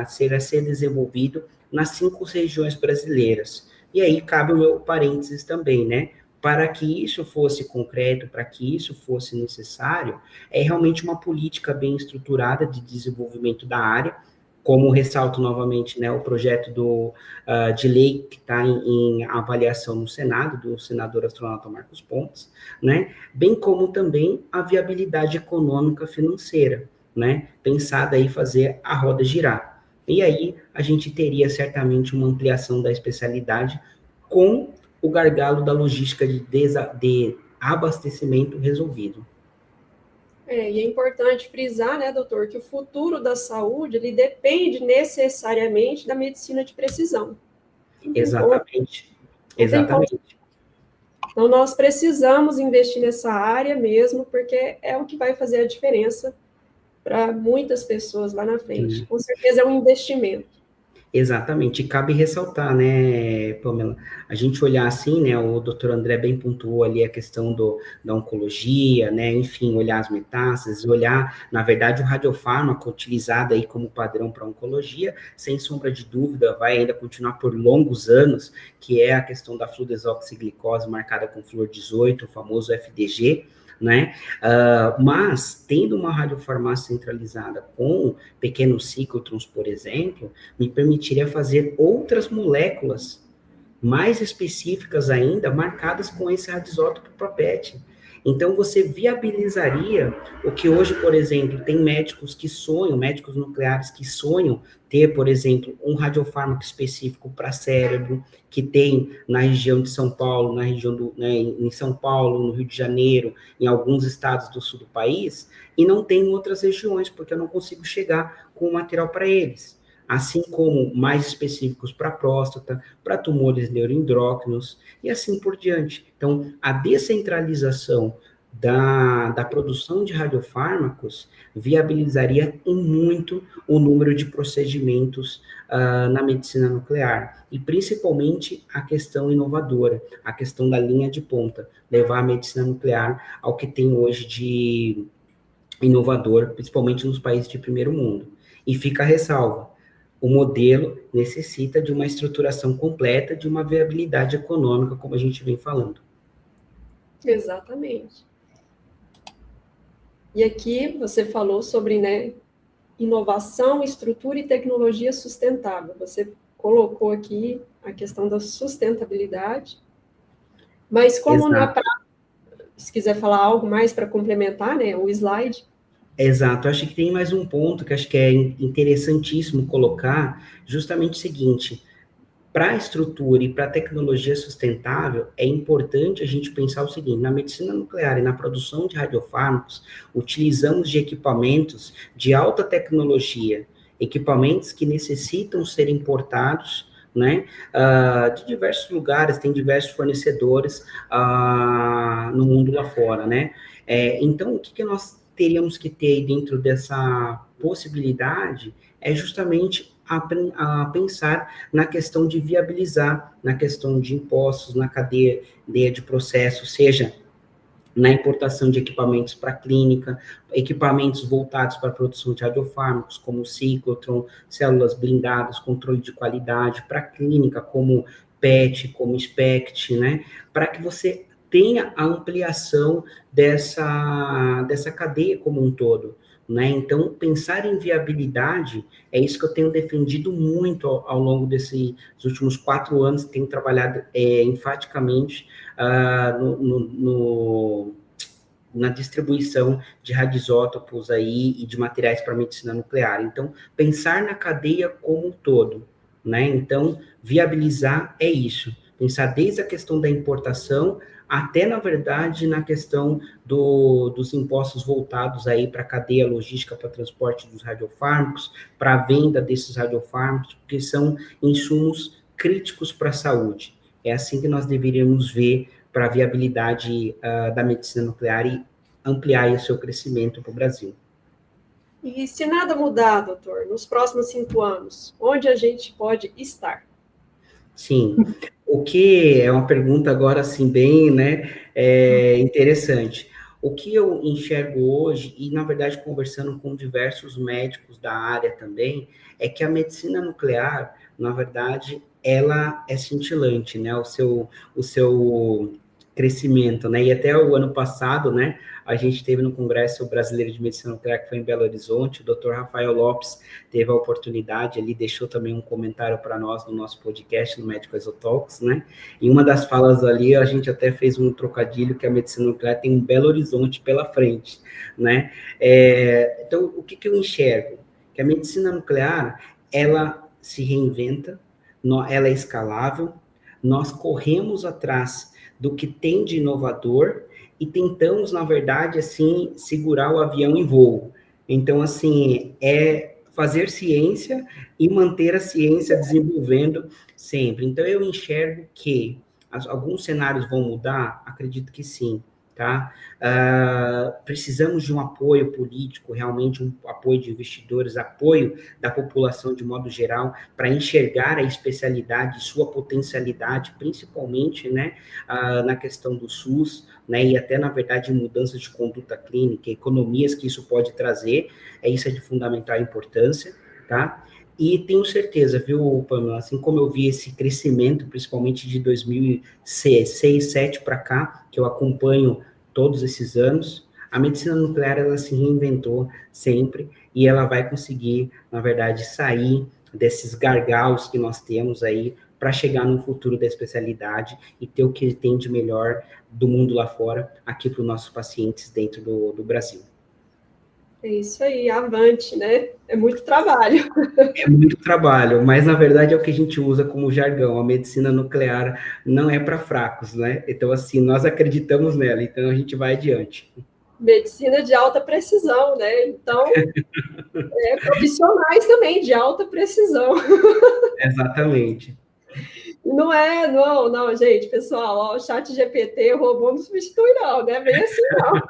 ser desenvolvido nas 5 regiões brasileiras. E aí cabe o meu parênteses também, né? Para que isso fosse concreto, para que isso fosse necessário, é realmente uma política bem estruturada de desenvolvimento da área, como ressalto novamente, né, o projeto de lei que está em avaliação no Senado, do senador astronauta Marcos Pontes, né, bem como também a viabilidade econômica financeira, né, pensada aí fazer a roda girar. E aí a gente teria certamente uma ampliação da especialidade com o gargalo da logística de abastecimento resolvido. E é importante frisar, né, doutor, que o futuro da saúde, ele depende necessariamente da medicina de precisão. Exatamente. Exatamente. Então, nós precisamos investir nessa área mesmo, porque é o que vai fazer a diferença para muitas pessoas lá na frente. Com certeza é um investimento. Exatamente, e cabe ressaltar, né, Pamela, a gente olhar assim, né, o doutor André bem pontuou ali a questão da oncologia, né, enfim, olhar as metástases, olhar, na verdade, o radiofármaco utilizado aí como padrão para oncologia, sem sombra de dúvida, vai ainda continuar por longos anos, que é a questão da fluodesoxiglicose marcada com flúor 18, o famoso FDG, né? Mas, tendo uma radiofarmácia centralizada com pequenos ciclotrons, por exemplo, me permitiria fazer outras moléculas mais específicas ainda, marcadas com esse radioisótopo PET. Então, você viabilizaria o que hoje, por exemplo, tem médicos nucleares que sonham ter, por exemplo, um radiofármaco específico para cérebro, que tem na região de São Paulo, em São Paulo, no Rio de Janeiro, em alguns estados do sul do país, e não tem em outras regiões, porque eu não consigo chegar com o material para eles. Assim como mais específicos para próstata, para tumores neuroendócrinos e assim por diante. Então, a descentralização da produção de radiofármacos viabilizaria em muito o número de procedimentos na medicina nuclear, e principalmente a questão inovadora, a questão da linha de ponta, levar a medicina nuclear ao que tem hoje de inovador, principalmente nos países de primeiro mundo. E fica a ressalva, o modelo necessita de uma estruturação completa, de uma viabilidade econômica, como a gente vem falando. Exatamente. E aqui você falou sobre, né, inovação, estrutura e tecnologia sustentável. Você colocou aqui a questão da sustentabilidade, mas como na prática, se quiser falar algo mais para complementar, né, o slide. Exato, acho que tem mais um ponto que acho que é interessantíssimo colocar, justamente o seguinte: para a estrutura e para a tecnologia sustentável, é importante a gente pensar o seguinte: na medicina nuclear e na produção de radiofármacos, utilizamos de equipamentos de alta tecnologia, equipamentos que necessitam ser importados, né, de diversos lugares, tem diversos fornecedores no mundo lá fora, né? Então, o que nós teríamos que ter dentro dessa possibilidade é justamente a pensar na questão de viabilizar, na questão de impostos, na cadeia de processo, seja na importação de equipamentos para clínica, equipamentos voltados para a produção de radiofármacos, como o ciclotron, células blindadas, controle de qualidade, para clínica, como PET, como SPECT, né? Para que você tenha a ampliação dessa cadeia como um todo, né? Então, pensar em viabilidade é isso que eu tenho defendido muito ao longo desses últimos 4 anos, tenho trabalhado enfaticamente na distribuição de radioisótopos aí e de materiais para medicina nuclear. Então, pensar na cadeia como um todo, né? Então, viabilizar é isso. Pensar desde a questão da importação até, na verdade, na questão dos impostos voltados aí para a cadeia logística, para transporte dos radiofármacos, para a venda desses radiofármacos, porque são insumos críticos para a saúde. É assim que nós deveríamos ver para a viabilidade da medicina nuclear e ampliar o seu crescimento para o Brasil. E se nada mudar, doutor, nos próximos 5 anos, onde a gente pode estar? Sim, o que é uma pergunta agora, assim, bem, né, interessante. O que eu enxergo hoje, e na verdade conversando com diversos médicos da área também, é que a medicina nuclear, na verdade, ela é cintilante, né, o seu crescimento, né, e até o ano passado, né, a gente teve no Congresso Brasileiro de Medicina Nuclear, que foi em Belo Horizonte, o Dr. Rafael Lopes teve a oportunidade, ele deixou também um comentário para nós no nosso podcast, no Medical Exotalks, né, e uma das falas ali, a gente até fez um trocadilho que a medicina nuclear tem um Belo Horizonte pela frente, né, então, o que eu enxergo? Que a medicina nuclear, ela se reinventa, ela é escalável, nós corremos atrás do que tem de inovador e tentamos, na verdade, assim, segurar o avião em voo. Então, assim, é fazer ciência e manter a ciência desenvolvendo sempre. Então, eu enxergo que alguns cenários vão mudar? Acredito que sim, tá? Precisamos de um apoio político, realmente um apoio de investidores, apoio da população de modo geral, para enxergar a especialidade, sua potencialidade, principalmente, né, na questão do SUS, né, e até, na verdade, mudanças de conduta clínica, economias que isso pode trazer, isso é de fundamental importância, tá? E tenho certeza, viu, Pamela, assim como eu vi esse crescimento, principalmente de 2006, 2007 para cá, que eu acompanho todos esses anos, a medicina nuclear, ela se reinventou sempre e ela vai conseguir, na verdade, sair desses gargalos que nós temos aí para chegar no futuro da especialidade e ter o que ele tem de melhor do mundo lá fora, aqui para os nossos pacientes dentro do Brasil. É isso aí, avante, né? É muito trabalho. É muito trabalho, mas na verdade é o que a gente usa como jargão. A medicina nuclear não é para fracos, né? Então, assim, nós acreditamos nela, então a gente vai adiante. Medicina de alta precisão, né? Então, profissionais também de alta precisão. Exatamente. Não, gente, pessoal, ó, o chat GPT, o robô não substitui, não, né? Bem assim, não.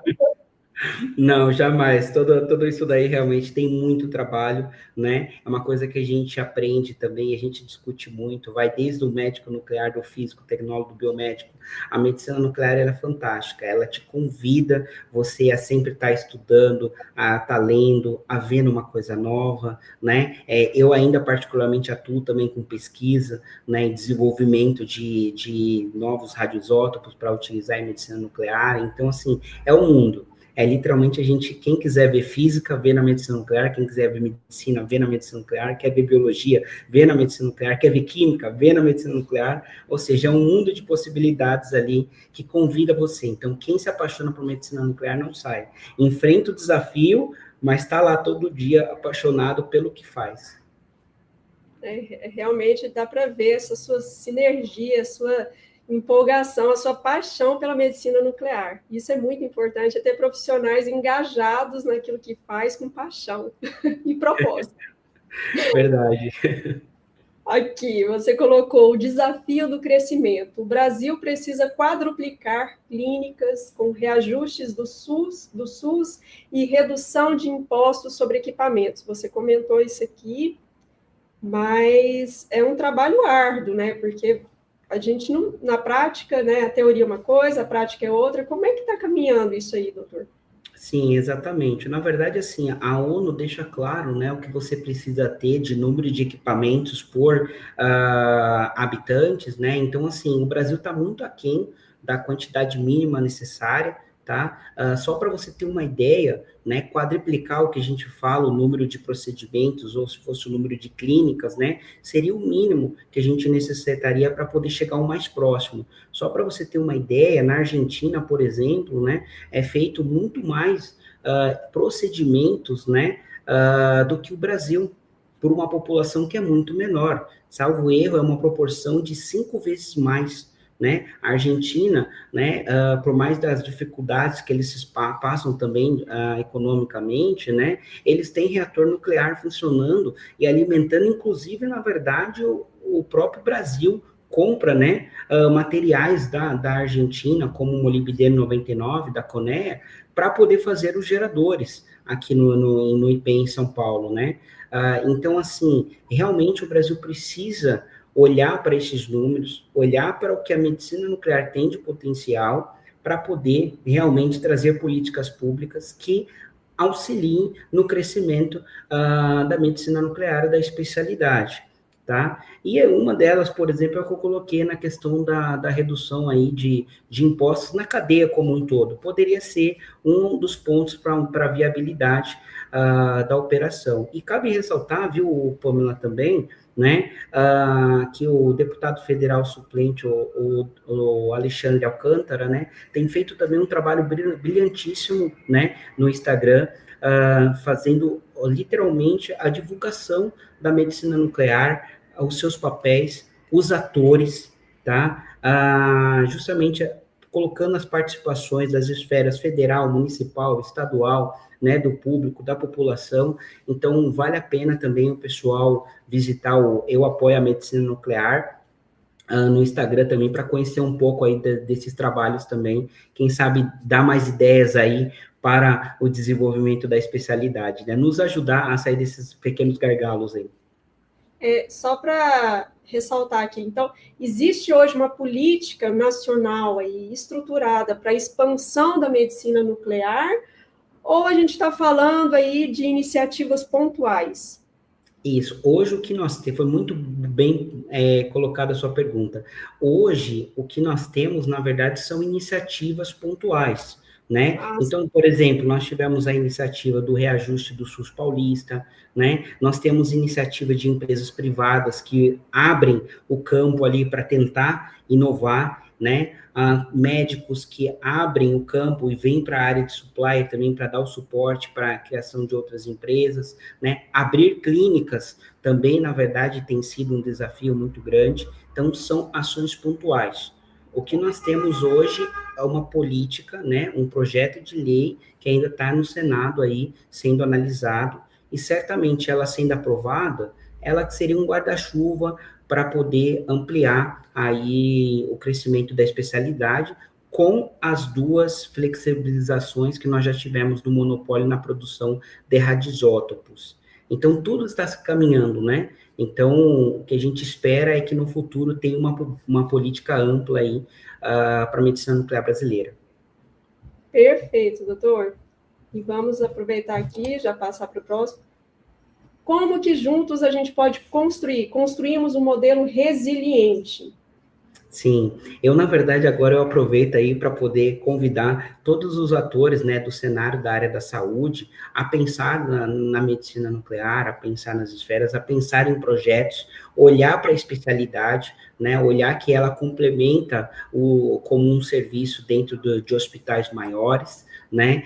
Não, jamais. Tudo isso daí realmente tem muito trabalho, né? É uma coisa que a gente aprende também, a gente discute muito, vai desde o médico nuclear, do físico, tecnólogo, do biomédico. A medicina nuclear, ela é fantástica, ela te convida você a sempre estar estudando, a estar lendo, a vendo uma coisa nova, né? Eu ainda particularmente atuo também com pesquisa, né, e desenvolvimento de novos radioisótopos para utilizar em medicina nuclear. Então, assim, é o mundo. É literalmente a gente, quem quiser ver física, vê na medicina nuclear, quem quiser ver medicina, vê na medicina nuclear, quer ver biologia, vê na medicina nuclear, quer ver química, vê na medicina nuclear, ou seja, é um mundo de possibilidades ali que convida você. Então, quem se apaixona por medicina nuclear não sai. Enfrenta o desafio, mas está lá todo dia apaixonado pelo que faz. Realmente dá para ver essa sua sinergia, sua empolgação, a sua paixão pela medicina nuclear. Isso é muito importante, é ter profissionais engajados naquilo que faz com paixão e propósito. Verdade. Aqui, você colocou o desafio do crescimento. O Brasil precisa quadruplicar clínicas com reajustes do SUS e redução de impostos sobre equipamentos. Você comentou isso aqui, mas é um trabalho árduo, né? Porque a gente não, na prática, né? A teoria é uma coisa, a prática é outra. Como é que está caminhando isso aí, doutor? Sim, exatamente. Na verdade, assim, a ONU deixa claro, né, o que você precisa ter de número de equipamentos por habitantes, né? Então, assim, o Brasil está muito aquém da quantidade mínima necessária, tá? Só para você ter uma ideia, né, quadriplicar o que a gente fala, o número de procedimentos, ou se fosse o número de clínicas, né, seria o mínimo que a gente necessitaria para poder chegar ao mais próximo. Só para você ter uma ideia, na Argentina, por exemplo, né, é feito muito mais procedimentos, né, do que o Brasil, por uma população que é muito menor. Salvo erro, é uma proporção de 5 vezes mais, né? A Argentina, né, por mais das dificuldades que eles passam também economicamente, né, eles têm reator nuclear funcionando e alimentando, inclusive, na verdade, o próprio Brasil compra, né, materiais da Argentina, como o molibdênio 99, da Conea, para poder fazer os geradores aqui no IPEM em São Paulo, né? Então, assim, realmente o Brasil precisa olhar para esses números, olhar para o que a medicina nuclear tem de potencial para poder realmente trazer políticas públicas que auxiliem no crescimento da medicina nuclear, da especialidade, tá? E uma delas, por exemplo, é o que eu coloquei na questão da redução aí de impostos na cadeia como um todo. Poderia ser um dos pontos para a viabilidade da operação. E cabe ressaltar, viu, Pamela, também, né, que o deputado federal suplente, o Alexandre Alcântara, né, tem feito também um trabalho brilhantíssimo, né, no Instagram, fazendo literalmente a divulgação da medicina nuclear, os seus papéis, os atores, tá, justamente colocando as participações das esferas federal, municipal, estadual, né, do público, da população. Então, vale a pena também o pessoal visitar o Eu Apoio a Medicina Nuclear no Instagram também, para conhecer um pouco aí desses trabalhos também, quem sabe dar mais ideias aí para o desenvolvimento da especialidade, né, nos ajudar a sair desses pequenos gargalos aí. Só para ressaltar aqui, então, existe hoje uma política nacional aí estruturada para a expansão da medicina nuclear, ou a gente está falando aí de iniciativas pontuais? Isso. Hoje, o que nós temos, foi muito bem colocada a sua pergunta. Hoje, o que nós temos, na verdade, são iniciativas pontuais, né? Então, por exemplo, nós tivemos a iniciativa do reajuste do SUS paulista, né? Nós temos iniciativa de empresas privadas que abrem o campo ali para tentar inovar, né? Médicos que abrem o campo e vêm para a área de supplier também para dar o suporte para a criação de outras empresas, né? Abrir clínicas também, na verdade, tem sido um desafio muito grande. Então, são ações pontuais. O que nós temos hoje é uma política, né, um projeto de lei que ainda está no Senado aí, sendo analisado, e certamente ela sendo aprovada, ela seria um guarda-chuva para poder ampliar aí o crescimento da especialidade, com as duas flexibilizações que nós já tivemos do monopólio na produção de radioisótopos. Então, tudo está se caminhando, né? Então, o que a gente espera é que no futuro tenha uma política ampla aí para a medicina nuclear brasileira. Perfeito, doutor. E vamos aproveitar aqui, já passar para o próximo. Como que juntos a gente pode construirmos um modelo resiliente? Sim, na verdade, agora eu aproveito aí para poder convidar todos os atores, né, do cenário da área da saúde a pensar na medicina nuclear, a pensar nas esferas, a pensar em projetos, olhar para a especialidade, né, olhar que ela complementa como um serviço dentro de hospitais maiores, né,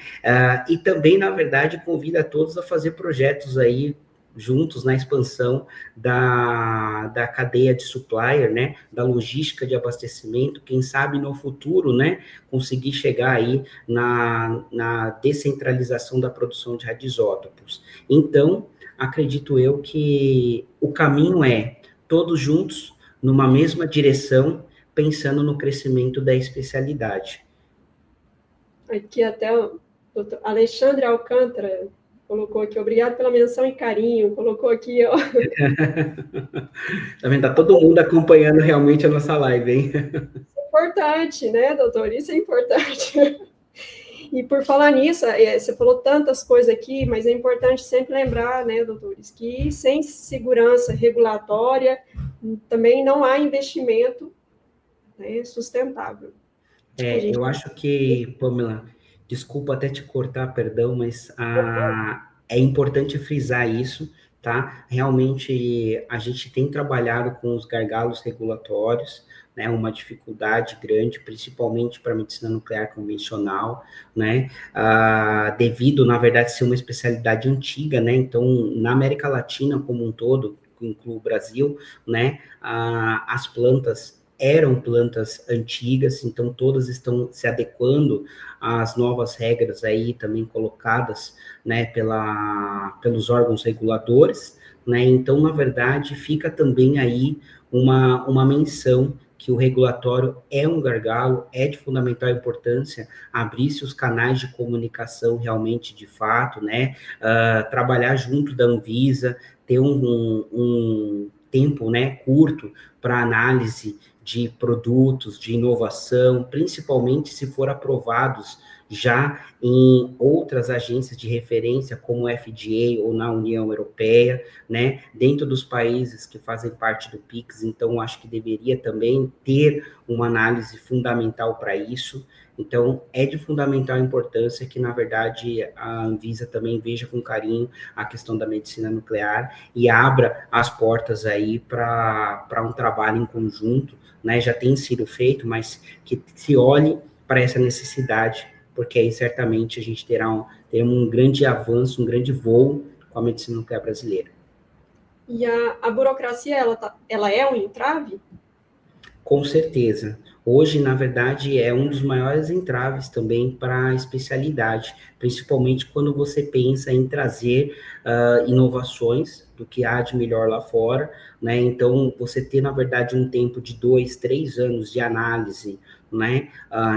e também, na verdade, convida todos a fazer projetos aí juntos na expansão da cadeia de supplier, né, da logística de abastecimento, quem sabe no futuro, né, conseguir chegar aí na descentralização da produção de radioisótopos. Então, acredito eu que o caminho é todos juntos, numa mesma direção, pensando no crescimento da especialidade. Aqui até o doutor Alexandre Alcântara colocou aqui, obrigado pela menção e carinho, colocou aqui, ó. Tá vendo? Tá todo mundo acompanhando realmente a nossa live, hein? Isso é importante, né, doutor? Isso é importante. E por falar nisso, você falou tantas coisas aqui, mas é importante sempre lembrar, né, doutores, que sem segurança regulatória também não há investimento, né, sustentável. Eu acho que, Pamela, desculpa até te cortar, perdão, mas é importante frisar isso, tá? Realmente, a gente tem trabalhado com os gargalos regulatórios, né? Uma dificuldade grande, principalmente para a medicina nuclear convencional, né? Devido, na verdade, ser uma especialidade antiga, né? Então, na América Latina como um todo, inclui o Brasil, né? As plantas eram plantas antigas, então todas estão se adequando às novas regras aí também colocadas, né, pelos órgãos reguladores, né, então, na verdade, fica também aí uma menção que o regulatório é um gargalo, é de fundamental importância abrir-se os canais de comunicação realmente de fato, né, trabalhar junto da Anvisa, ter um tempo, né, curto para análise de produtos, de inovação, principalmente se for aprovados já em outras agências de referência, como o FDA ou na União Europeia, né, dentro dos países que fazem parte do PIX, então acho que deveria também ter uma análise fundamental para isso. Então, é de fundamental importância que, na verdade, a Anvisa também veja com carinho a questão da medicina nuclear e abra as portas aí para um trabalho em conjunto, né? Já tem sido feito, mas que se olhe para essa necessidade, porque aí certamente a gente terá um grande avanço, um grande voo com a medicina nuclear brasileira. E a burocracia, ela é um entrave? Com certeza. Hoje, na verdade, é um dos maiores entraves também para a especialidade, principalmente quando você pensa em trazer inovações do que há de melhor lá fora, né? Então, você ter, na verdade, um tempo de 2, 3 anos de análise, né,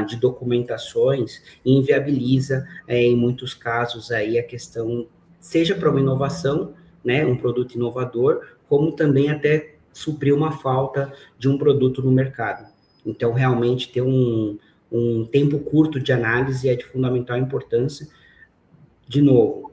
de documentações, inviabiliza, em muitos casos, aí a questão, seja para uma inovação, né, um produto inovador, como também até suprir uma falta de um produto no mercado. Então, realmente, ter um tempo curto de análise é de fundamental importância. De novo,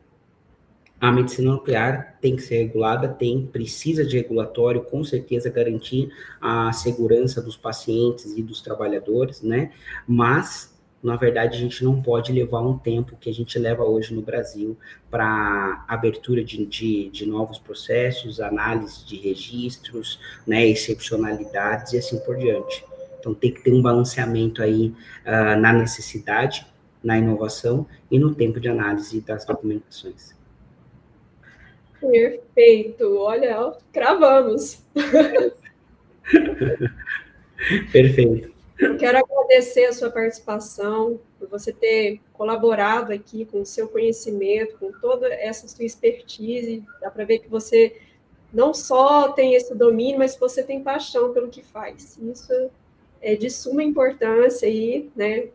a medicina nuclear tem que ser regulada, precisa de regulatório, com certeza garantir a segurança dos pacientes e dos trabalhadores, né? Mas na verdade, a gente não pode levar um tempo que a gente leva hoje no Brasil para abertura de novos processos, análise de registros, né, excepcionalidades e assim por diante. Então, tem que ter um balanceamento aí na necessidade, na inovação e no tempo de análise das documentações. Perfeito. Olha, cravamos. Perfeito. Eu quero agradecer a sua participação, por você ter colaborado aqui com o seu conhecimento, com toda essa sua expertise. Dá para ver que você não só tem esse domínio, mas você tem paixão pelo que faz. Isso é de suma importância aí, né,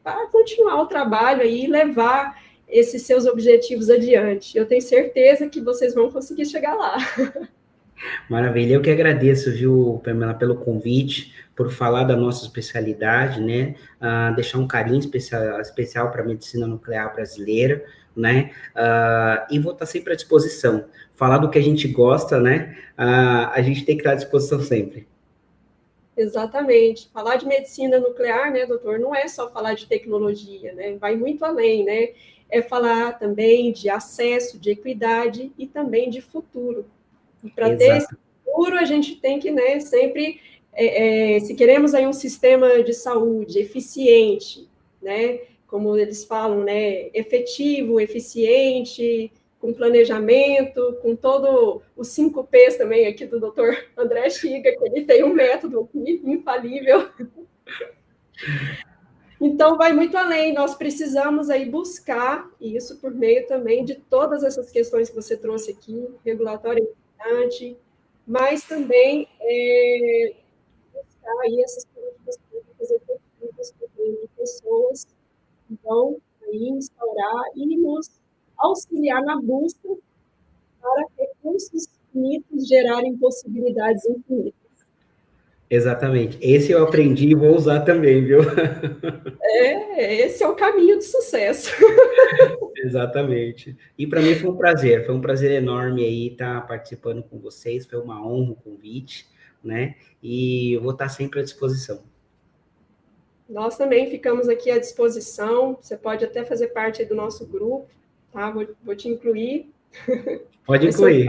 para continuar o trabalho aí e levar esses seus objetivos adiante. Eu tenho certeza que vocês vão conseguir chegar lá. Maravilha, eu que agradeço, viu, Pamela, pelo convite, por falar da nossa especialidade, né, deixar um carinho especial para a medicina nuclear brasileira, né, e vou estar sempre à disposição. Falar do que a gente gosta, né, a gente tem que estar à disposição sempre. Exatamente. Falar de medicina nuclear, né, doutor, não é só falar de tecnologia, né, vai muito além, né, é falar também de acesso, de equidade e também de futuro. E para ter esse futuro, a gente tem que, né, sempre, se queremos aí um sistema de saúde eficiente, né, como eles falam, né, efetivo, eficiente, com planejamento, com todo os 5 P's também aqui do Dr. André Chiga, que ele tem um método aqui infalível. Então, vai muito além, nós precisamos aí buscar isso por meio também de todas essas questões que você trouxe aqui, regulatório é importante, mas também buscar aí essas políticas públicas efetivas por meio de pessoas que vão aí instaurar e nos auxiliar na busca para recursos finitos gerarem possibilidades infinitas. Exatamente. Esse eu aprendi e vou usar também, viu? Esse é o caminho do sucesso. Exatamente. E para mim foi um prazer enorme aí estar participando com vocês, foi uma honra o convite, né? E eu vou estar sempre à disposição. Nós também ficamos aqui à disposição, você pode até fazer parte do nosso grupo, tá? Vou te incluir. Pode incluir.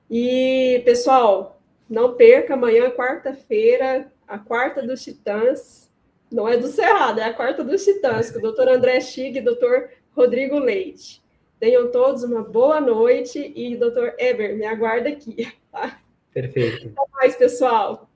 E, pessoal, não perca, amanhã, quarta-feira, a quarta dos Titãs, não é do Cerrado, é a quarta dos Titãs, com o Dr. André Chig e Dr. Rodrigo Leite. Tenham todos uma boa noite e, Dr. Eber, me aguarda aqui, tá? Perfeito. Até mais, pessoal.